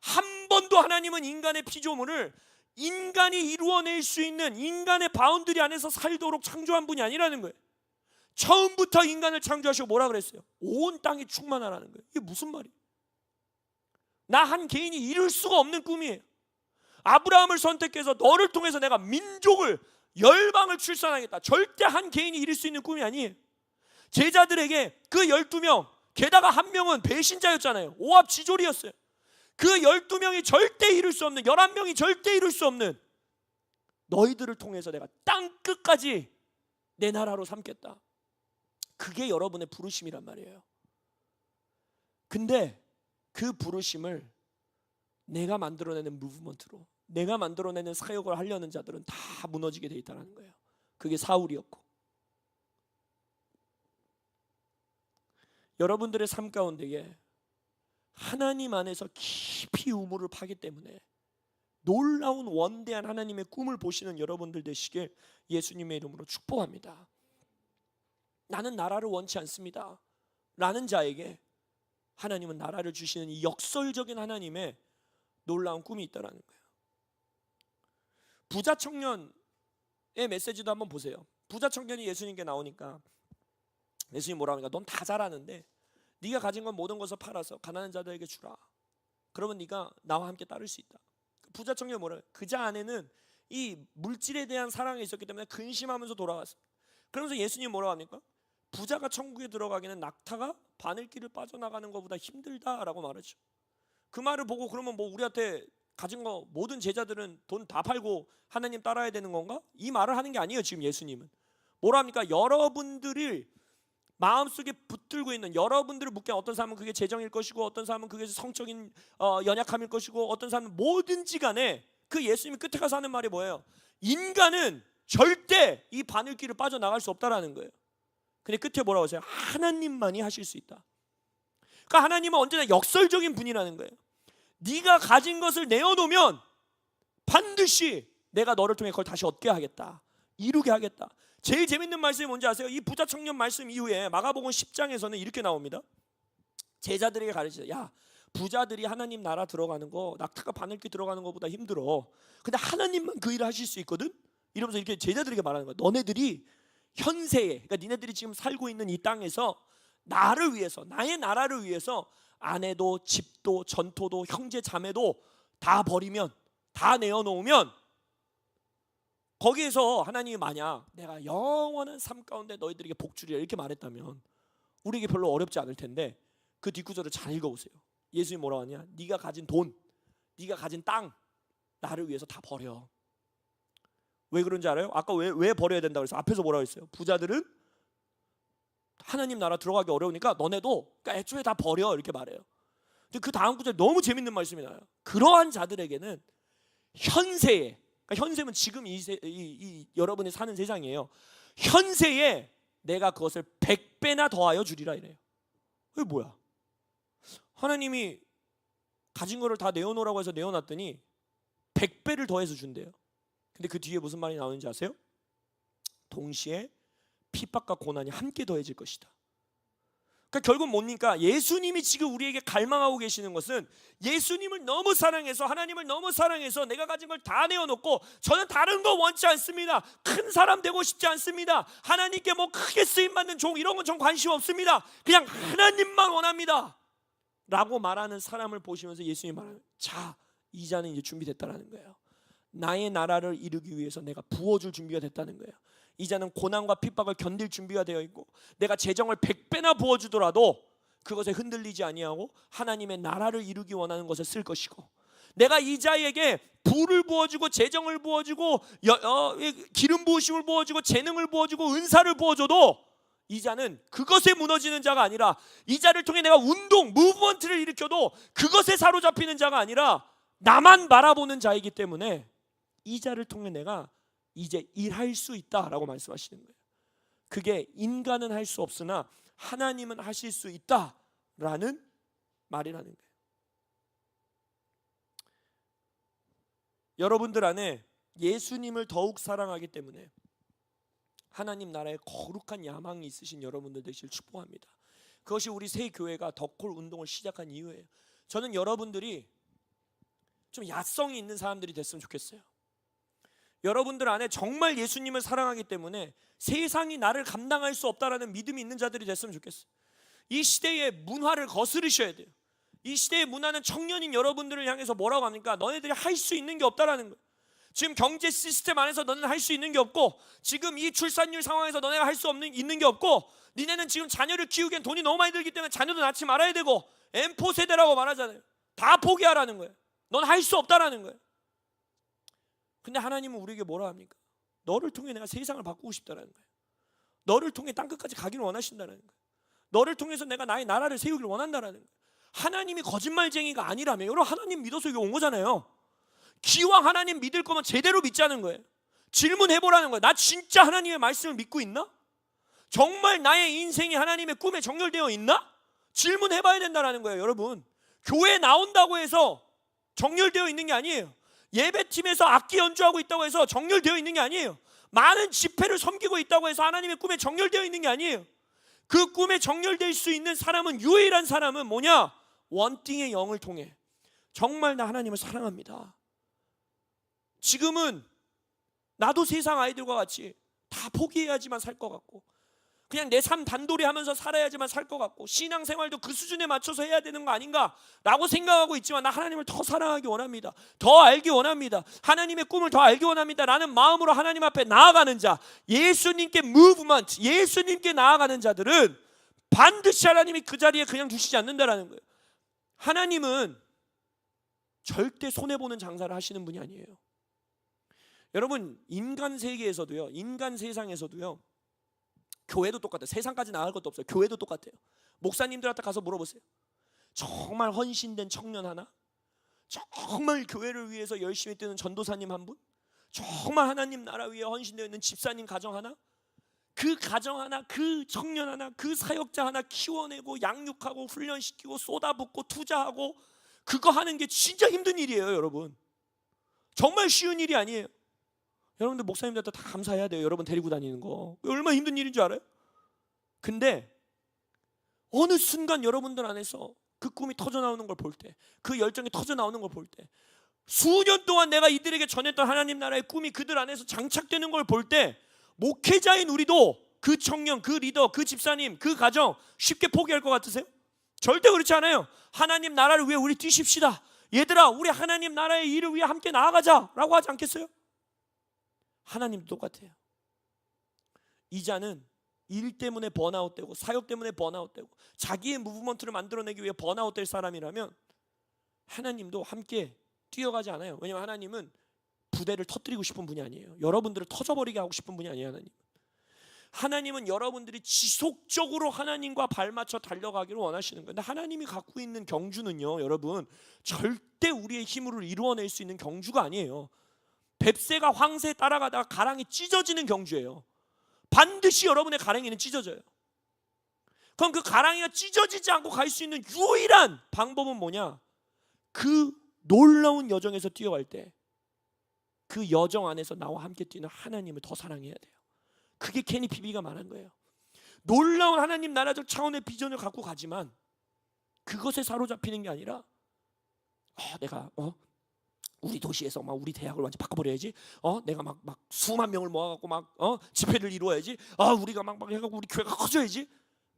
Speaker 1: 한 번도 하나님은 인간의 피조물을 인간이 이루어낼 수 있는 인간의 바운드리 안에서 살도록 창조한 분이 아니라는 거예요. 처음부터 인간을 창조하시고 뭐라 그랬어요? 온 땅이 충만하라는 거예요. 이게 무슨 말이에요? 나 한 개인이 이룰 수가 없는 꿈이에요. 아브라함을 선택해서 너를 통해서 내가 민족을, 열방을 출산하겠다. 절대 한 개인이 이룰 수 있는 꿈이 아니에요. 제자들에게 그 12명, 게다가 한 명은 배신자였잖아요. 오합지졸이었어요. 그 12명이 절대 이룰 수 없는, 11명이 절대 이룰 수 없는, 너희들을 통해서 내가 땅 끝까지 내 나라로 삼겠다. 그게 여러분의 부르심이란 말이에요. 근데 그 부르심을 내가 만들어내는 무브먼트로, 내가 만들어내는 사역을 하려는 자들은 다 무너지게 돼 있다는 거예요. 그게 사울이었고, 여러분들의 삶 가운데에 하나님 안에서 깊이 우물을 파기 때문에 놀라운 원대한 하나님의 꿈을 보시는 여러분들 되시길 예수님의 이름으로 축복합니다. 나는 나라를 원치 않습니다 라는 자에게 하나님은 나라를 주시는 이 역설적인 하나님의 놀라운 꿈이 있다는 거예요. 부자 청년의 메시지도 한번 보세요. 부자 청년이 예수님께 나오니까 예수님 뭐라 하니까, 넌 다 잘하는데 네가 가진 건 모든 것을 팔아서 가난한 자들에게 주라. 그러면 네가 나와 함께 따를 수 있다. 부자 청년이 뭐라 해요? 그자 안에는 이 물질에 대한 사랑이 있었기 때문에 근심하면서 돌아갔어요. 그러면서 예수님 뭐라고 합니까? 부자가 천국에 들어가기는 낙타가 바늘길을 빠져나가는 것보다 힘들다라고 말하죠. 그 말을 보고 그러면 뭐 우리한테 가진 거 모든 제자들은 돈 다 팔고 하나님 따라야 되는 건가? 이 말을 하는 게 아니에요. 지금 예수님은 뭐라 합니까? 여러분들을 마음속에 붙들고 있는, 여러분들을 묶게, 어떤 사람은 그게 재정일 것이고 어떤 사람은 그게 성적인 연약함일 것이고 어떤 사람은 뭐든지 간에 그 예수님이 끝에 가서 하는 말이 뭐예요? 인간은 절대 이 바늘길을 빠져나갈 수 없다라는 거예요. 근데 끝에 뭐라고 하세요? 하나님만이 하실 수 있다. 그러니까 하나님은 언제나 역설적인 분이라는 거예요. 네가 가진 것을 내어놓으면 반드시 내가 너를 통해 그걸 다시 얻게 하겠다, 이루게 하겠다. 제일 재밌는 말씀이 뭔지 아세요? 이 부자 청년 말씀 이후에 마가복음 10장에서는 이렇게 나옵니다. 제자들에게 가르치죠. 야, 부자들이 하나님 나라 들어가는 거 낙타가 바늘길 들어가는 것보다 힘들어. 근데 하나님만 그 일을 하실 수 있거든? 이러면서 이렇게 제자들에게 말하는 거야. 너네들이 현세에, 그러니까 니네들이 지금 살고 있는 이 땅에서 나를 위해서, 나의 나라를 위해서 아내도 집도 전토도 형제 자매도 다 버리면, 다 내어놓으면, 거기에서 하나님이 만약 내가 영원한 삶 가운데 너희들에게 복 주리라 이렇게 말했다면 우리에게 별로 어렵지 않을 텐데, 그 뒷구절을 잘 읽어보세요. 예수님이 뭐라고 하냐? 네가 가진 돈, 네가 가진 땅, 나를 위해서 다 버려. 왜 그런지 알아요? 아까 왜 버려야 된다고 그랬어요? 앞에서 뭐라고 했어요? 부자들은 하나님 나라 들어가기 어려우니까 너네도 그러니까 애초에 다 버려 이렇게 말해요. 근데 그 다음 구절에 너무 재밌는 말씀이 나요. 그러한 자들에게는 현세에, 그러니까 현세면 지금 이 여러분이 사는 세상이에요. 현세에 내가 그것을 100배나 더하여 주리라 이래요. 이게 뭐야? 하나님이 가진 거를 다 내어놓으라고 해서 내어놨더니 100배를 더해서 준대요. 근데 그 뒤에 무슨 말이 나오는지 아세요? 동시에 핍박과 고난이 함께 더해질 것이다. 그러니까 결국 뭡니까? 예수님이 지금 우리에게 갈망하고 계시는 것은 예수님을 너무 사랑해서, 하나님을 너무 사랑해서 내가 가진 걸 다 내어놓고 저는 다른 거 원치 않습니다. 큰 사람 되고 싶지 않습니다. 하나님께 뭐 크게 쓰임받는 종 이런 건 전 관심 없습니다. 그냥 하나님만 원합니다 라고 말하는 사람을 보시면서 예수님이 말하는, 자, 이자는 이제 준비됐다라는 거예요. 나의 나라를 이루기 위해서 내가 부어줄 준비가 됐다는 거예요. 이자는 고난과 핍박을 견딜 준비가 되어 있고, 내가 재정을 100배나 부어주더라도 그것에 흔들리지 아니하고 하나님의 나라를 이루기 원하는 것에 쓸 것이고, 내가 이자에게 부를 부어주고 재정을 부어주고 기름 부으심을 부어주고 재능을 부어주고 은사를 부어줘도 이자는 그것에 무너지는 자가 아니라, 이자를 통해 내가 운동, 무브먼트를 일으켜도 그것에 사로잡히는 자가 아니라 나만 바라보는 자이기 때문에 이자를 통해 내가 이제 일할 수 있다라고 말씀하시는 거예요. 그게 인간은 할 수 없으나 하나님은 하실 수 있다라는 말이라는 거예요. 여러분들 안에 예수님을 더욱 사랑하기 때문에 하나님 나라에 거룩한 야망이 있으신 여러분들 되시길 축복합니다. 그것이 우리 새 교회가 덕콜 운동을 시작한 이유예요. 저는 여러분들이 좀 야성이 있는 사람들이 됐으면 좋겠어요. 여러분들 안에 정말 예수님을 사랑하기 때문에 세상이 나를 감당할 수 없다라는 믿음이 있는 자들이 됐으면 좋겠어요. 이 시대의 문화를 거스르셔야 돼요. 이 시대의 문화는 청년인 여러분들을 향해서 뭐라고 합니까? 너네들이 할 수 있는 게 없다라는 거예요. 지금 경제 시스템 안에서 너는 할 수 있는 게 없고, 지금 이 출산율 상황에서 너네가 할 수 있는 게 없고, 니네는 지금 자녀를 키우기엔 돈이 너무 많이 들기 때문에 자녀도 낳지 말아야 되고, M4 세대라고 말하잖아요. 다 포기하라는 거예요. 넌 할 수 없다라는 거예요. 근데 하나님은 우리에게 뭐라 합니까? 너를 통해 내가 세상을 바꾸고 싶다라는 거예요. 너를 통해 땅끝까지 가기를 원하신다는 거예요. 너를 통해서 내가 나의 나라를 세우기를 원한다라는 거예요. 하나님이 거짓말쟁이가 아니라면, 여러분 하나님 믿어서 여기 온 거잖아요. 기왕 하나님 믿을 거면 제대로 믿자는 거예요. 질문해보라는 거예요. 나 진짜 하나님의 말씀을 믿고 있나? 정말 나의 인생이 하나님의 꿈에 정렬되어 있나? 질문해봐야 된다는 거예요. 여러분, 교회 나온다고 해서 정렬되어 있는 게 아니에요. 예배팀에서 악기 연주하고 있다고 해서 정렬되어 있는 게 아니에요. 많은 집회를 섬기고 있다고 해서 하나님의 꿈에 정렬되어 있는 게 아니에요. 그 꿈에 정렬될 수 있는 사람은, 유일한 사람은 뭐냐? 원띵의 영을 통해 정말 나 하나님을 사랑합니다. 지금은 나도 세상 아이들과 같이 다 포기해야지만 살 것 같고, 그냥 내 삶 단돌이 하면서 살아야지만 살 것 같고, 신앙생활도 그 수준에 맞춰서 해야 되는 거 아닌가 라고 생각하고 있지만, 나 하나님을 더 사랑하기 원합니다. 더 알기 원합니다. 하나님의 꿈을 더 알기 원합니다 라는 마음으로 하나님 앞에 나아가는 자, 예수님께 무브먼트, 예수님께 나아가는 자들은 반드시 하나님이 그 자리에 그냥 두시지 않는다라는 거예요. 하나님은 절대 손해보는 장사를 하시는 분이 아니에요. 여러분, 인간 세계에서도요, 인간 세상에서도요, 교회도 똑같아요. 세상까지 나갈 것도 없어요. 교회도 똑같아요. 목사님들한테 가서 물어보세요. 정말 헌신된 청년 하나, 정말 교회를 위해서 열심히 뛰는 전도사님 한 분, 정말 하나님 나라 위에 헌신되어 있는 집사님 가정 하나, 그 가정 하나, 그 청년 하나, 그 사역자 하나 키워내고 양육하고 훈련시키고 쏟아붓고 투자하고, 그거 하는 게 진짜 힘든 일이에요. 여러분, 정말 쉬운 일이 아니에요. 여러분들 목사님들한테 다 감사해야 돼요. 여러분 데리고 다니는 거 얼마나 힘든 일인 줄 알아요? 근데 어느 순간 여러분들 안에서 그 꿈이 터져 나오는 걸 볼 때, 그 열정이 터져 나오는 걸 볼 때, 수년 동안 내가 이들에게 전했던 하나님 나라의 꿈이 그들 안에서 장착되는 걸 볼 때, 목회자인 우리도 그 청년, 그 리더, 그 집사님, 그 가정 쉽게 포기할 것 같으세요? 절대 그렇지 않아요. 하나님 나라를 위해 우리 뛰십시다. 얘들아, 우리 하나님 나라의 일을 위해 함께 나아가자 라고 하지 않겠어요? 하나님도 똑같아요. 이자는 일 때문에 번아웃되고, 사역 때문에 번아웃되고, 자기의 무브먼트를 만들어내기 위해 번아웃될 사람이라면 하나님도 함께 뛰어가지 않아요. 왜냐하면 하나님은 부대를 터뜨리고 싶은 분이 아니에요. 여러분들을 터져버리게 하고 싶은 분이 아니에요. 하나님은 여러분들이 지속적으로 하나님과 발맞춰 달려가기를 원하시는 거예요. 근데 하나님이 갖고 있는 경주는요, 여러분, 절대 우리의 힘으로 이루어낼 수 있는 경주가 아니에요. 뱁새가 황새에 따라가다가 가랑이 찢어지는 경주예요. 반드시 여러분의 가랑이는 찢어져요. 그럼 그 가랑이가 찢어지지 않고 갈 수 있는 유일한 방법은 뭐냐? 그 놀라운 여정에서 뛰어갈 때 그 여정 안에서 나와 함께 뛰는 하나님을 더 사랑해야 돼요. 그게 괜히 비비가 말한 거예요. 놀라운 하나님 나라적 차원의 비전을 갖고 가지만 그것에 사로잡히는 게 아니라 내가 우리 도시에서 막 우리 대학을 완전 바꿔버려야지. 내가 막 수만 명을 모아갖고 막 집회를 이루어야지. 우리가 막 해갖고 우리 교회가 커져야지.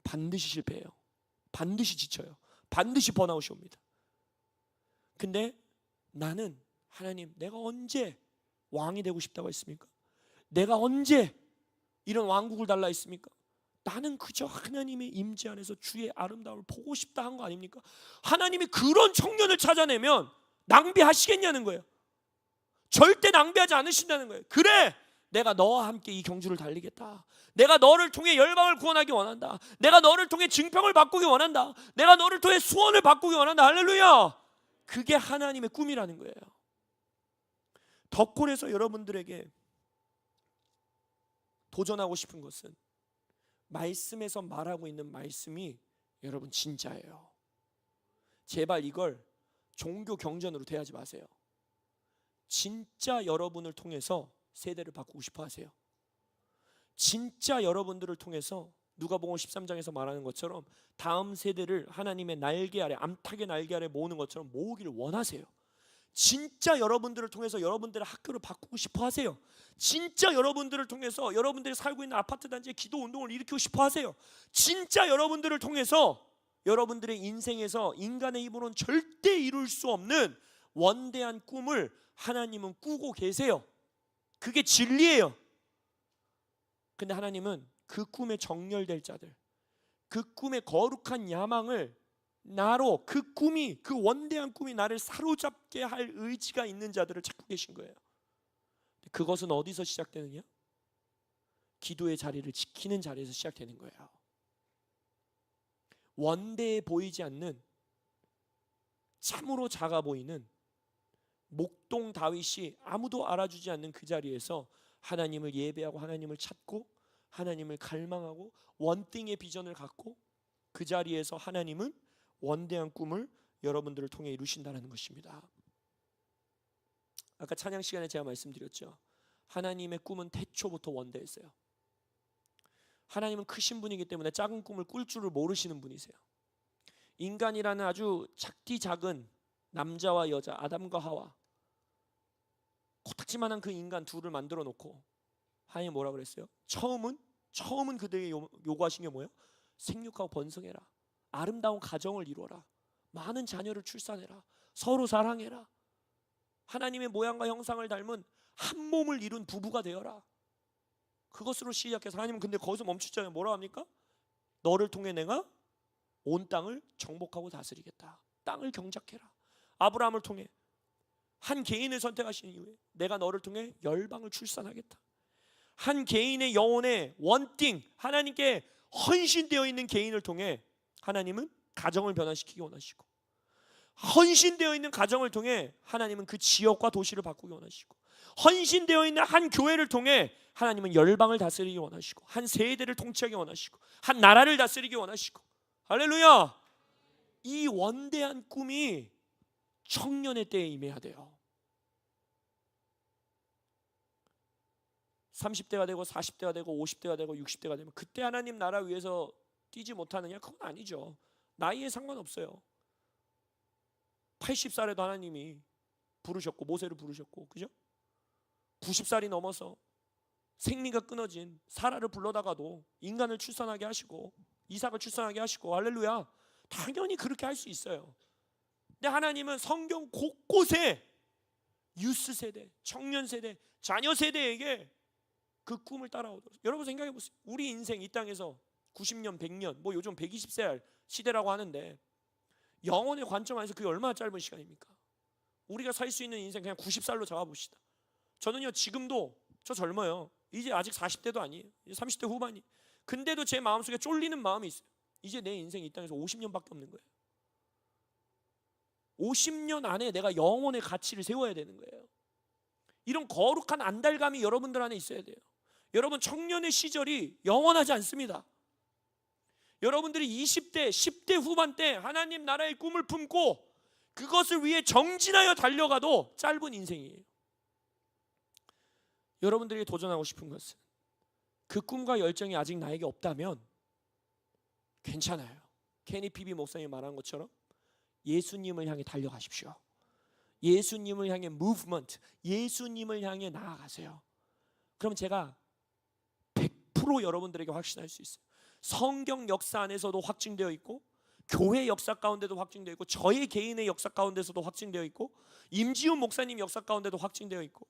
Speaker 1: 반드시 실패해요. 반드시 지쳐요. 반드시 번아웃이 옵니다. 근데 나는 하나님, 내가 언제 왕이 되고 싶다고 했습니까? 내가 언제 이런 왕국을 달라 했습니까? 나는 그저 하나님의 임재 안에서 주의 아름다움을 보고 싶다 한 거 아닙니까? 하나님이 그런 청년을 찾아내면 낭비하시겠냐는 거예요. 절대 낭비하지 않으신다는 거예요. 그래, 내가 너와 함께 이 경주를 달리겠다. 내가 너를 통해 열방을 구원하기 원한다. 내가 너를 통해 증평을 바꾸기 원한다. 내가 너를 통해 수원을 바꾸기 원한다. 할렐루야. 그게 하나님의 꿈이라는 거예요. 덕골에서 여러분들에게 도전하고 싶은 것은 말씀에서 말하고 있는 말씀이 여러분 진짜예요. 제발 이걸 종교 경전으로 대하지 마세요. 진짜 여러분을 통해서 세대를 바꾸고 싶어 하세요. 진짜 여러분들을 통해서 누가복음 13장에서 말하는 것처럼 다음 세대를 하나님의 날개 아래, 암탉의 날개 아래 모으는 것처럼 모으기를 원하세요. 진짜 여러분들을 통해서 여러분들의 학교를 바꾸고 싶어 하세요. 진짜 여러분들을 통해서 여러분들이 살고 있는 아파트 단지의 기도 운동을 일으키고 싶어 하세요. 진짜 여러분들을 통해서 여러분들의 인생에서 인간의 힘으로는 절대 이룰 수 없는 원대한 꿈을 하나님은 꾸고 계세요. 그게 진리예요. 근데 하나님은 그 꿈에 정렬될 자들, 그 꿈의 거룩한 야망을 나로, 그 꿈이, 그 원대한 꿈이 나를 사로잡게 할 의지가 있는 자들을 찾고 계신 거예요. 그것은 어디서 시작되느냐? 기도의 자리를 지키는 자리에서 시작되는 거예요. 원대해 보이지 않는, 참으로 작아 보이는 목동 다윗이 아무도 알아주지 않는 그 자리에서 하나님을 예배하고 하나님을 찾고 하나님을 갈망하고 원띵의 비전을 갖고 그 자리에서 하나님은 원대한 꿈을 여러분들을 통해 이루신다는 것입니다. 아까 찬양 시간에 제가 말씀드렸죠. 하나님의 꿈은 태초부터 원대했어요. 하나님은 크신 분이기 때문에 작은 꿈을 꿀 줄을 모르시는 분이세요. 인간이라는 아주 작디 작은 남자와 여자, 아담과 하와, 코딱지만한 그 인간 둘을 만들어 놓고 하나님 뭐라 그랬어요? 처음은 그들에게 요구하신 게 뭐예요? 생육하고 번성해라, 아름다운 가정을 이루어라, 많은 자녀를 출산해라, 서로 사랑해라, 하나님의 모양과 형상을 닮은 한 몸을 이룬 부부가 되어라. 그것으로 시작해서 하나님은 근데 거기서 멈추잖아요. 뭐라 합니까? 너를 통해 내가 온 땅을 정복하고 다스리겠다. 땅을 경작해라. 아브라함을 통해 한 개인을 선택하신 이후에 내가 너를 통해 열방을 출산하겠다. 한 개인의 영혼의 원띵, 하나님께 헌신되어 있는 개인을 통해 하나님은 가정을 변화시키기 원하시고, 헌신되어 있는 가정을 통해 하나님은 그 지역과 도시를 바꾸기 원하시고, 헌신되어 있는 한 교회를 통해 하나님은 열방을 다스리기 원하시고, 한 세대를 통치하기 원하시고, 한 나라를 다스리기 원하시고. 할렐루야. 이 원대한 꿈이 청년의 때에 임해야 돼요. 30대가 되고 40대가 되고 50대가 되고 60대가 되면 그때 하나님 나라 위해서 뛰지 못하느냐? 그건 아니죠. 나이에 상관없어요. 80살에도 하나님이 부르셨고, 모세를 부르셨고, 그죠? 90살이 넘어서 생리가 끊어진 사라를 불러다가도 인간을 출산하게 하시고 이삭을 출산하게 하시고, 할렐루야. 당연히 그렇게 할 수 있어요. 근데 하나님은 성경 곳곳에 유스 세대, 청년 세대, 자녀 세대에게 그 꿈을 따라오도록. 여러분 생각해 보세요. 우리 인생 이 땅에서 90년, 100년, 뭐 요즘 120세 시대라고 하는데 영혼의 관점 안에서 그게 얼마나 짧은 시간입니까? 우리가 살 수 있는 인생 그냥 90살로 잡아봅시다. 저는요 지금도 저 젊어요. 이제 아직 40대도 아니에요. 이제 30대 후반이. 근데도 제 마음속에 쫄리는 마음이 있어요. 이제 내 인생이 이 땅에서 50년밖에 없는 거예요. 50년 안에 내가 영혼의 가치를 세워야 되는 거예요. 이런 거룩한 안달감이 여러분들 안에 있어야 돼요. 여러분 청년의 시절이 영원하지 않습니다. 여러분들이 20대, 10대 후반 때 하나님 나라의 꿈을 품고 그것을 위해 정진하여 달려가도 짧은 인생이에요. 여러분들에게 도전하고 싶은 것은 그 꿈과 열정이 아직 나에게 없다면 괜찮아요. 케니 피비 목사님이 말한 것처럼 예수님을 향해 달려가십시오. 예수님을 향해 무브먼트, 예수님을 향해 나아가세요. 그럼 제가 100% 여러분들에게 확신할 수 있어요. 성경 역사 안에서도 확증되어 있고 교회 역사 가운데도 확증되어 있고 저의 개인의 역사 가운데서도 확증되어 있고 임지훈 목사님 역사 가운데도 확증되어 있고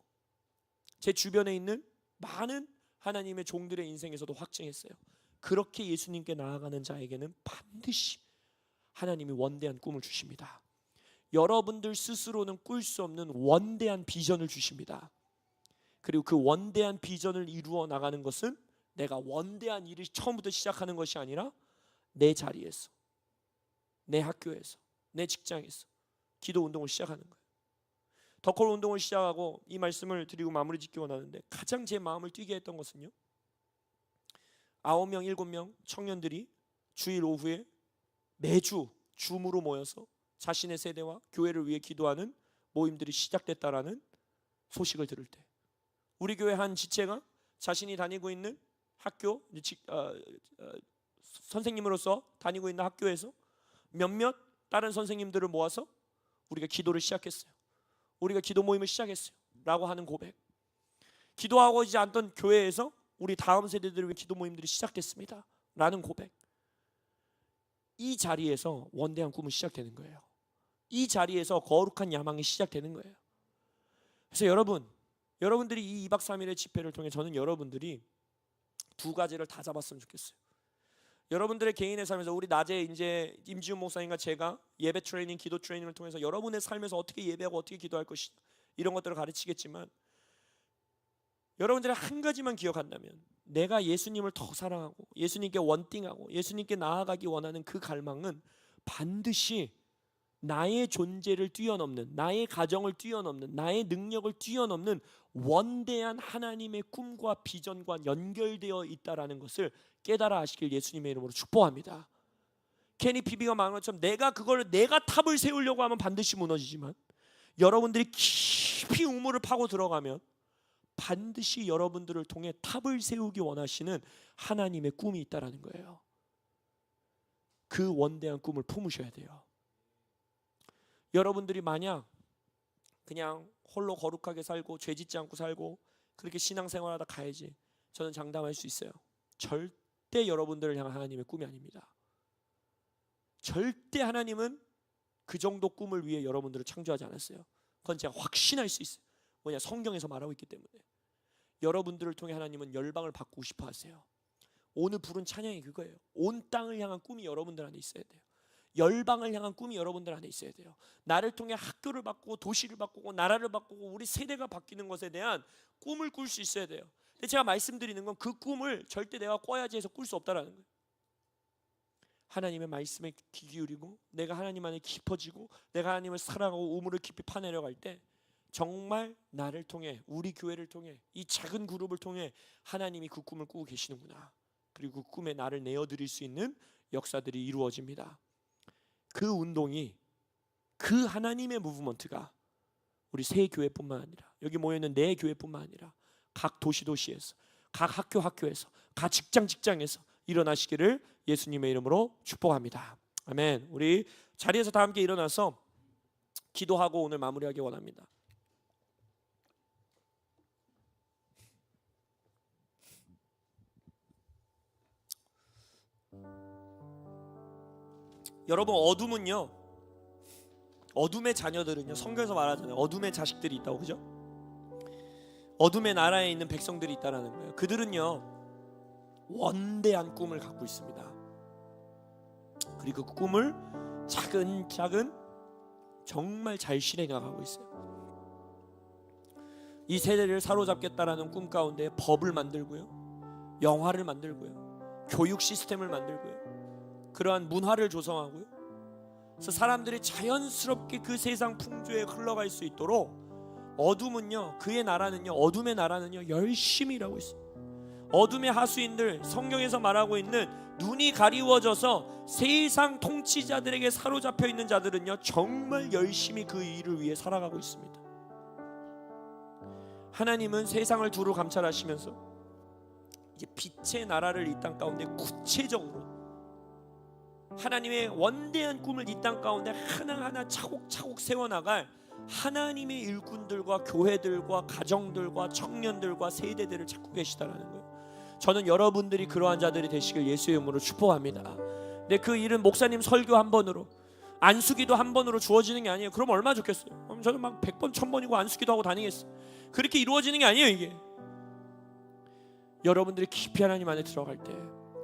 Speaker 1: 제 주변에 있는 많은 하나님의 종들의 인생에서도 확증했어요. 그렇게 예수님께 나아가는 자에게는 반드시 하나님이 원대한 꿈을 주십니다. 여러분들 스스로는 꿀 수 없는 원대한 비전을 주십니다. 그리고 그 원대한 비전을 이루어 나가는 것은 내가 원대한 일을 처음부터 시작하는 것이 아니라 내 자리에서, 내 학교에서, 내 직장에서 기도 운동을 시작하는 거예요. 더콜 운동을 시작하고 이 말씀을 드리고 마무리 짓기 원하는데 가장 제 마음을 뛰게 했던 것은요, 9명, 7명 청년들이 주일 오후에 매주 줌으로 모여서 자신의 세대와 교회를 위해 기도하는 모임들이 시작됐다라는 소식을 들을 때 우리 교회 한 지체가 자신이 다니고 있는 학교 선생님으로서 다니고 있는 학교에서 몇몇 다른 선생님들을 모아서 우리가 기도를 시작했어요. 우리가 기도 모임을 시작했어요 라고 하는 고백. 기도하고 있지 않던 교회에서 우리 다음 세대들을 위해 기도 모임들이 시작됐습니다 라는 고백. 이 자리에서 원대한 꿈은 시작되는 거예요. 이 자리에서 거룩한 야망이 시작되는 거예요. 그래서 여러분들이 이 2박 3일의 집회를 통해 저는 여러분들이 두 가지를 다 잡았으면 좋겠어요. 여러분들의 개인의 삶에서 우리 낮에 이제 임지훈 목사님과 제가 예배 트레이닝, 기도 트레이닝을 통해서 여러분의 삶에서 어떻게 예배하고 어떻게 기도할 것이다 이런 것들을 가르치겠지만 여러분들이 한 가지만 기억한다면 내가 예수님을 더 사랑하고 예수님께 원띵하고 예수님께 나아가기 원하는 그 갈망은 반드시 나의 존재를 뛰어넘는, 나의 가정을 뛰어넘는, 나의 능력을 뛰어넘는 원대한 하나님의 꿈과 비전과 연결되어 있다라는 것을 깨달아 하시길 예수님의 이름으로 축복합니다. 케니 피비가 말한 것처럼 내가 탑을 세우려고 하면 반드시 무너지지만 여러분들이 깊이 우물을 파고 들어가면 반드시 여러분들을 통해 탑을 세우기 원하시는 하나님의 꿈이 있다라는 거예요. 그 원대한 꿈을 품으셔야 돼요. 여러분들이 만약 그냥 홀로 거룩하게 살고 죄 짓지 않고 살고 그렇게 신앙생활하다 가야지, 저는 장담할 수 있어요. 절대 여러분들을 향한 하나님의 꿈이 아닙니다. 절대 하나님은 그 정도 꿈을 위해 여러분들을 창조하지 않았어요. 그건 제가 확신할 수 있어요. 뭐냐, 성경에서 말하고 있기 때문에. 여러분들을 통해 하나님은 열방을 바꾸고 싶어 하세요. 오늘 부른 찬양이 그거예요. 온 땅을 향한 꿈이 여러분들 안에 있어야 돼요. 열방을 향한 꿈이 여러분들 안에 있어야 돼요. 나를 통해 학교를 바꾸고 도시를 바꾸고 나라를 바꾸고 우리 세대가 바뀌는 것에 대한 꿈을 꿀 수 있어야 돼요. 근데 제가 말씀드리는 건 그 꿈을 절대 내가 꿔야지 해서 꿀 수 없다라는 거예요. 하나님의 말씀에 귀 기울이고 내가 하나님 안에 깊어지고 내가 하나님을 사랑하고 우물을 깊이 파내려갈 때 정말 나를 통해, 우리 교회를 통해, 이 작은 그룹을 통해 하나님이 그 꿈을 꾸고 계시는구나. 그리고 그 꿈에 나를 내어드릴 수 있는 역사들이 이루어집니다. 그 운동이, 그 하나님의 무브먼트가 우리 새 교회뿐만 아니라 여기 모여있는 내 교회뿐만 아니라 각 도시에서, 각 학교에서, 각 직장에서 일어나시기를 예수님의 이름으로 축복합니다. 아멘. 우리 자리에서 다 함께 일어나서 기도하고 오늘 마무리하기 원합니다. 여러분, 어둠의 자녀들은요, 성경에서 말하잖아요. 어둠의 자식들이 있다고, 그죠? 어둠의 나라에 있는 백성들이 있다라는 거예요. 그들은요 원대한 꿈을 갖고 있습니다. 그리고 그 꿈을 차근차근 정말 잘 실행하고 있어요. 이 세대를 사로잡겠다라는 꿈 가운데 법을 만들고요, 영화를 만들고요, 교육 시스템을 만들고요, 그러한 문화를 조성하고요. 그래서 사람들이 자연스럽게 그 세상 풍조에 흘러갈 수 있도록 어둠은요, 그의 나라는요, 어둠의 나라는요 열심히 일하고 있어요. 어둠의 하수인들, 성경에서 말하고 있는 눈이 가리워져서 세상 통치자들에게 사로잡혀 있는 자들은요 정말 열심히 그 일을 위해 살아가고 있습니다. 하나님은 세상을 두루 감찰하시면서 이제 빛의 나라를 이 땅 가운데 구체적으로 하나님의 원대한 꿈을 이 땅 가운데 하나하나 차곡차곡 세워나갈 하나님의 일꾼들과 교회들과 가정들과 청년들과 세대들을 찾고 계시다라는 거예요. 저는 여러분들이 그러한 자들이 되시길 예수의 이름으로 축복합니다. 근데 그 일은 목사님 설교 한 번으로, 안수기도 한 번으로 주어지는 게 아니에요. 그럼 얼마나 좋겠어요. 그럼 저는 막 100번 1000번이고 안수기도 하고 다니겠어요. 그렇게 이루어지는 게 아니에요. 이게 여러분들이 깊이 하나님 안에 들어갈 때,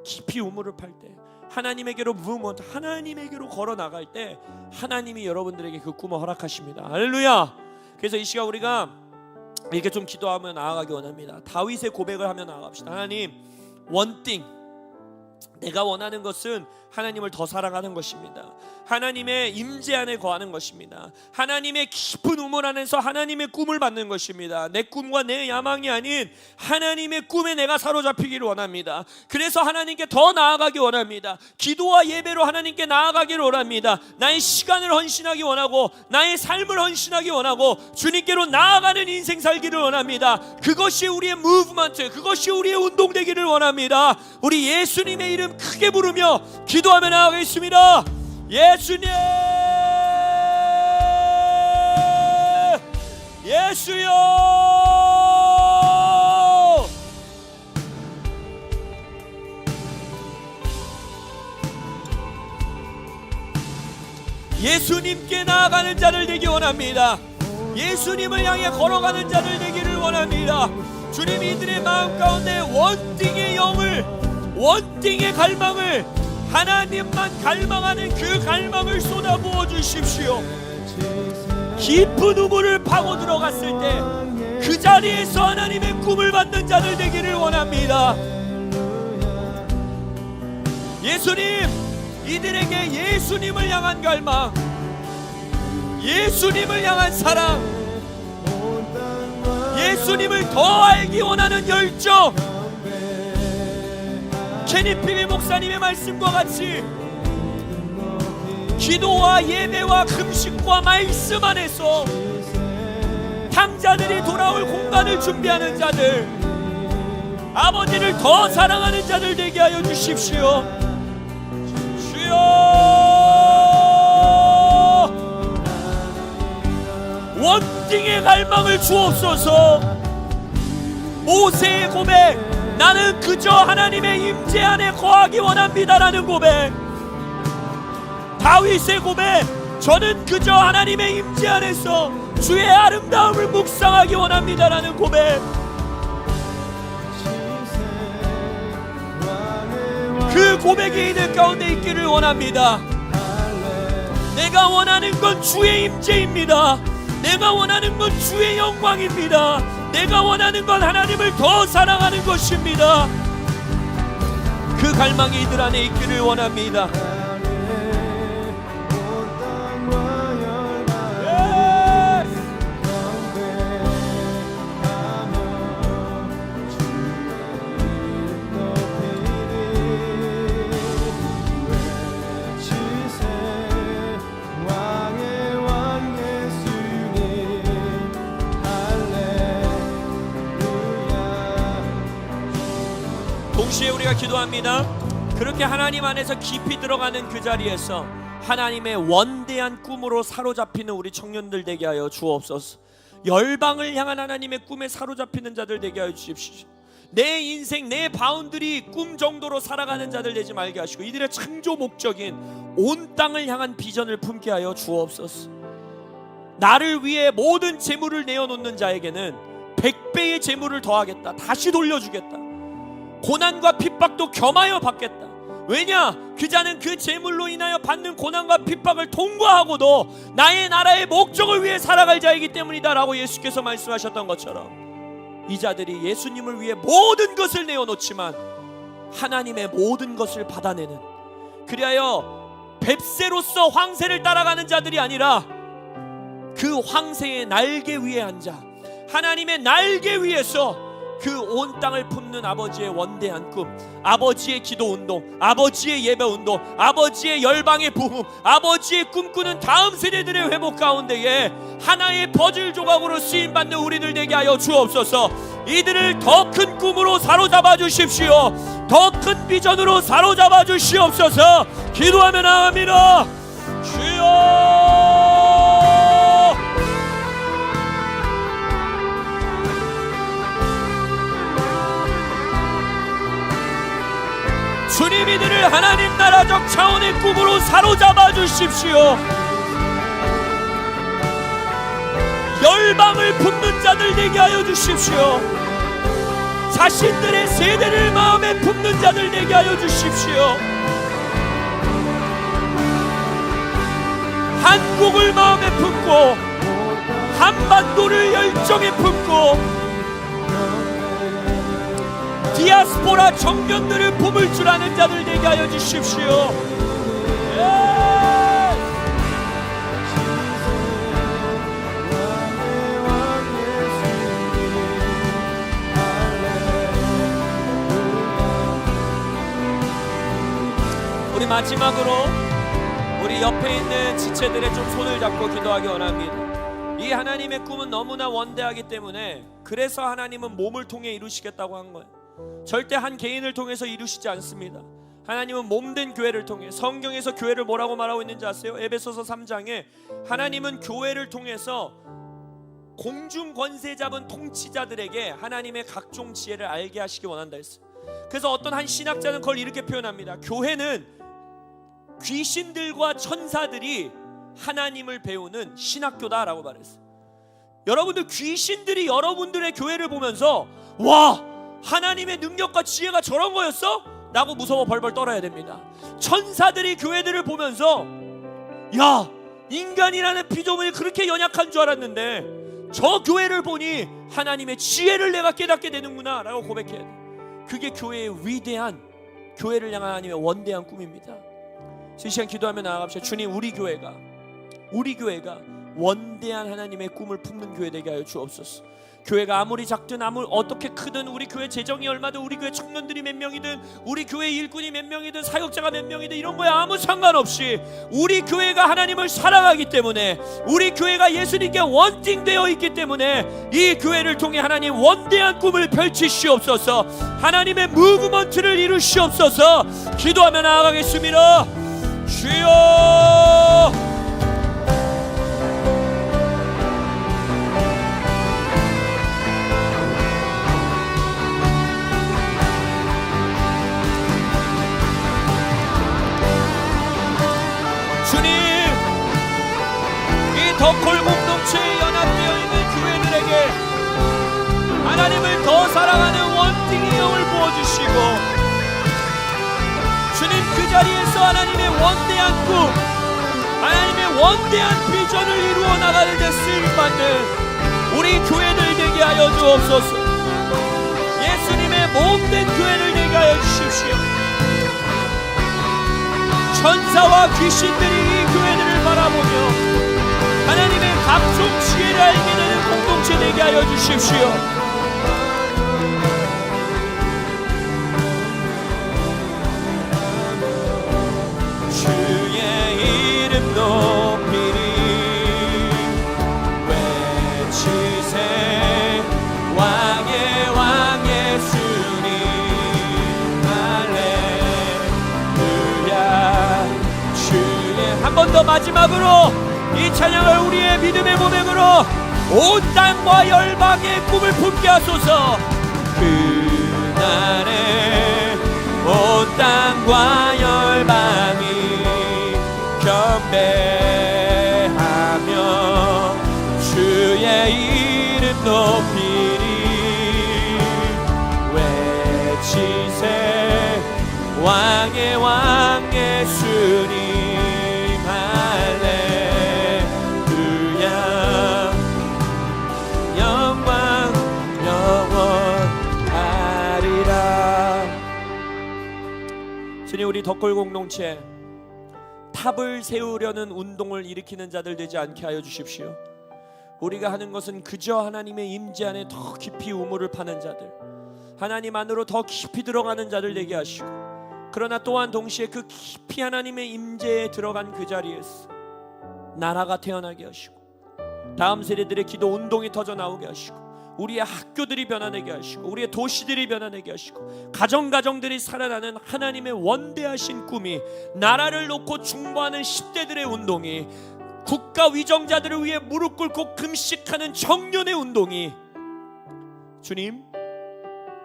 Speaker 1: 깊이 우물을 팔 때, 하나님에게로 무브먼트, 하나님에게로 걸어 나갈 때 하나님이 여러분들에게 그 꿈을 허락하십니다. 할렐루야. 그래서 이 시간 우리가 이렇게 좀 기도하며 나아가기 원합니다. 다윗의 고백을 하며 나아갑시다. 하나님, 원띵, 내가 원하는 것은 하나님을 더 사랑하는 것입니다. 하나님의 임재 안에 거하는 것입니다. 하나님의 깊은 우물 안에서 하나님의 꿈을 받는 것입니다. 내 꿈과 내 야망이 아닌 하나님의 꿈에 내가 사로잡히기를 원합니다. 그래서 하나님께 더 나아가기 원합니다. 기도와 예배로 하나님께 나아가기를 원합니다. 나의 시간을 헌신하기 원하고 나의 삶을 헌신하기 원하고 주님께로 나아가는 인생 살기를 원합니다. 그것이 우리의 무브먼트, 그것이 우리의 운동되기를 원합니다. 우리 예수님의 이름 크게 부르며 기도하며 나아가겠습니다. 예수님, 예수여, 예수님께 나아가는 자들 되기 원합니다. 예수님을 향해 걸어가는 자들 되기를 원합니다. 주님이 이들의 마음 가운데 원띵의 영을, 원띵의 갈망을, 하나님만 갈망하는 그 갈망을 쏟아부어 주십시오. 깊은 우물을 파고 들어갔을 때 그 자리에서 하나님의 꿈을 받는 자들 되기를 원합니다. 예수님, 이들에게 예수님을 향한 갈망, 예수님을 향한 사랑, 예수님을 더 알기 원하는 열정, 케니피비 목사님의 말씀과 같이 기도와 예배와 금식과 말씀 안에서 탕자들이 돌아올 공간을 준비하는 자들, 아버지를 더 사랑하는 자들 되게 하여 주십시오. 주여, 원띵의 갈망을 주옵소서. 모세의 고백, 나는 그저 하나님의 임재 안에 거하기 원합니다라는 고백. 다윗의 고백, 저는 그저 하나님의 임재 안에서 주의 아름다움을 묵상하기 원합니다라는 고백. 그 고백이 이들 가운데 있기를 원합니다. 내가 원하는 건 주의 임재입니다. 내가 원하는 건 주의 영광입니다. 내가 원하는 건 하나님을 더 사랑하는 것입니다. 그 갈망이 이들 안에 있기를 원합니다. 동시에 우리가 기도합니다. 그렇게 하나님 안에서 깊이 들어가는 그 자리에서 하나님의 원대한 꿈으로 사로잡히는 우리 청년들 되게 하여 주옵소서. 열방을 향한 하나님의 꿈에 사로잡히는 자들 되게 하여 주십시오. 내 인생, 내 바운드리 꿈 정도로 살아가는 자들 되지 말게 하시고 이들의 창조 목적인 온 땅을 향한 비전을 품게 하여 주옵소서. 나를 위해 모든 재물을 내어놓는 자에게는 100배의 재물을 더하겠다, 다시 돌려주겠다, 고난과 핍박도 겸하여 받겠다. 왜냐? 그 자는 그 재물로 인하여 받는 고난과 핍박을 통과하고도 나의 나라의 목적을 위해 살아갈 자이기 때문이다 라고 예수께서 말씀하셨던 것처럼, 이 자들이 예수님을 위해 모든 것을 내어놓지만 하나님의 모든 것을 받아내는, 그리하여 뱁새로서 황새를 따라가는 자들이 아니라 그 황새의 날개 위에 앉아 하나님의 날개 위에서 그 온 땅을 품는 아버지의 원대한 꿈, 아버지의 기도 운동, 아버지의 예배 운동, 아버지의 열방의 부흥, 아버지의 꿈꾸는 다음 세대들의 회복 가운데에 하나의 퍼즐 조각으로 쓰임받는 우리들 되게 하여 주옵소서. 이들을 더 큰 꿈으로 사로잡아 주십시오. 더 큰 비전으로 사로잡아 주시옵소서. 기도하며 나갑니다. 주여, 주님, 이들을 하나님 나라적 차원의 꿈으로 사로잡아 주십시오. 열방을 품는 자들 되게 하여 주십시오. 자신들의 세대를 마음에 품는 자들 되게 하여 주십시오. 한국을 마음에 품고 한반도를 열정에 품고 디아스포라 청년들을 품을 줄 아는 자들 되게 하여 주십시오. 우리 마지막으로 우리 옆에 있는 지체들의 좀 손을 잡고 기도하기 원합니다. 이 하나님의 꿈은 너무나 원대하기 때문에, 그래서 하나님은 몸을 통해 이루시겠다고 한 거예요. 절대 한 개인을 통해서 이루시지 않습니다. 하나님은 몸된 교회를 통해, 성경에서 교회를 뭐라고 말하고 있는지 아세요? 에베소서 3장에 하나님은 교회를 통해서 공중 권세 잡은 통치자들에게 하나님의 각종 지혜를 알게 하시기 원한다 했어요. 그래서 어떤 한 신학자는 그걸 이렇게 표현합니다. 교회는 귀신들과 천사들이 하나님을 배우는 신학교다라고 말했어요. 여러분들, 귀신들이 여러분들의 교회를 보면서 와, 하나님의 능력과 지혜가 저런 거였어? 라고 무서워 벌벌 떨어야 됩니다. 천사들이 교회들을 보면서 야, 인간이라는 피조물이 그렇게 연약한 줄 알았는데 저 교회를 보니 하나님의 지혜를 내가 깨닫게 되는구나 라고 고백해야 돼. 그게 교회의 위대한, 교회를 향한 하나님의 원대한 꿈입니다. 이 시간 기도하며 나아갑시다. 주님, 우리 교회가 원대한 하나님의 꿈을 품는 교회 되게 하여 주옵소서. 교회가 아무리 작든 어떻게 크든, 우리 교회 재정이 얼마든, 우리 교회 청년들이 몇 명이든, 우리 교회 일꾼이 몇 명이든, 사역자가 몇 명이든, 이런 거에 아무 상관없이 우리 교회가 하나님을 사랑하기 때문에, 우리 교회가 예수님께 원팅되어 있기 때문에 이 교회를 통해 하나님 원대한 꿈을 펼치시옵소서. 하나님의 무브먼트를 이루시옵소서. 기도하며 나아가겠습니다. 주여, 더콜 공동체에 연합되어 있는 교회들에게 하나님을 더 사랑하는 원팅의 영을 부어주시고, 주님, 그 자리에서 하나님의 원대한 꿈, 하나님의 원대한 비전을 이루어 나가는 데 쓰임받는 우리 교회들 되게 하여 주옵소서. 예수님의 몸된 교회를 되게 하여 주십시오. 천사와 귀신들이 이 교회들을 바라보며 하나님의 각종 지혜를 알게 되는 공동체 되게 하여 주십시오. 주의 이름 높이리 외치세, 왕의 왕 예수님 할렐루야. 주의, 한 번 더 마지막으로 이 찬양을 우리의 믿음의 고백으로 온 땅과 열방의 꿈을 품게 하소서. 그날에 온 땅과 열방이 경배하며 주의 이름 높이리 외치세, 왕의 왕 예수님 할렐루야 영광 영원하리라. 주님, 우리 덕골 공동체 탑을 세우려는 운동을 일으키는 자들 되지 않게 하여 주십시오. 우리가 하는 것은 그저 하나님의 임재 안에 더 깊이 우물을 파는 자들, 하나님 안으로 더 깊이 들어가는 자들 되게 하시고, 그러나 또한 동시에 그 깊이 하나님의 임재에 들어간 그 자리에서 나라가 태어나게 하시고, 다음 세대들의 기도 운동이 터져 나오게 하시고, 우리의 학교들이 변화되게 하시고, 우리의 도시들이 변화되게 하시고, 가정들이 살아나는 하나님의 원대하신 꿈이, 나라를 놓고 중보하는 10대들의 운동이, 국가 위정자들을 위해 무릎 꿇고 금식하는 청년의 운동이, 주님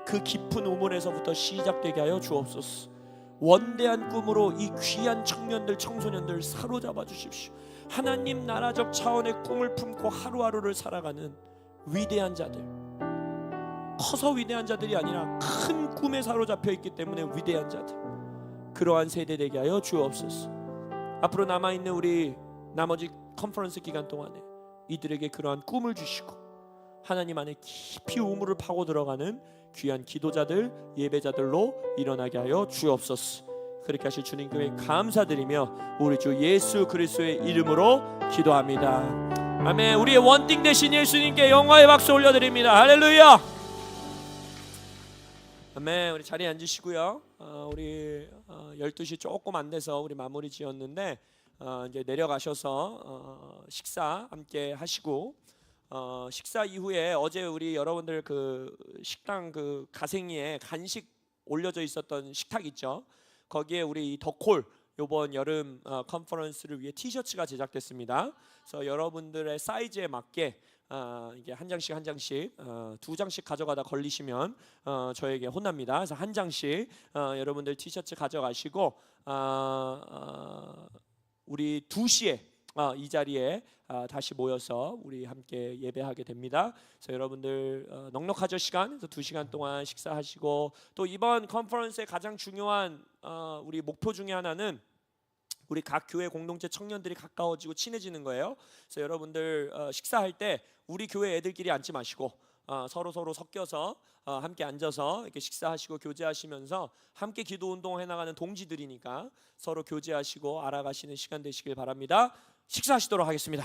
Speaker 1: 그 깊은 우물에서부터 시작되게 하여 주옵소서. 원대한 꿈으로 이 귀한 청년들 청소년들 사로잡아 주십시오. 하나님 나라적 차원의 꿈을 품고 하루하루를 살아가는 위대한 자들, 커서 위대한 자들이 아니라 큰 꿈에 사로잡혀 있기 때문에 위대한 자들, 그러한 세대 되게 하여 주옵소서. 앞으로 남아있는 우리 나머지 컨퍼런스 기간 동안에 이들에게 그러한 꿈을 주시고, 하나님 안에 깊이 우물을 파고 들어가는 귀한 기도자들, 예배자들로 일어나게 하여 주옵소서. 그렇게 하실 주님께 감사드리며 우리 주 예수 그리스도의 이름으로 기도합니다. 아멘. 우리의 원띵 되신 예수님께 영광의 박수 올려드립니다. 할렐루야. 아멘. 우리 자리에 앉으시고요. 우리 12시 조금 안 돼서 우리 마무리 지었는데 이제 내려가셔서 식사 함께 하시고, 식사 이후에 어제 우리 여러분들 그 식당 그 가생이에 간식 올려져 있었던 식탁 있죠. 거기에 우리 덕홀 요번 여름 컨퍼런스를 위해 티셔츠가 제작됐습니다. 그래서 여러분들의 사이즈에 맞게 이게 한 장씩 두 장씩 가져가다 걸리시면 저에게 혼납니다. 그래서 한 장씩 여러분들 티셔츠 가져가시고 우리 2시에 이 자리에 다시 모여서 우리 함께 예배하게 됩니다. 그래서 여러분들 넉넉하죠 시간. 그래서 2시간 동안 식사하시고, 또 이번 컨퍼런스의 가장 중요한 우리 목표 중에 하나는 우리 각 교회 공동체 청년들이 가까워지고 친해지는 거예요. 그래서 여러분들 식사할 때 우리 교회 애들끼리 앉지 마시고 서로 섞여서 함께 앉아서 이렇게 식사하시고 교제하시면서 함께 기도 운동을 해나가는 동지들이니까 서로 교제하시고 알아가시는 시간 되시길 바랍니다. 식사하시도록 하겠습니다.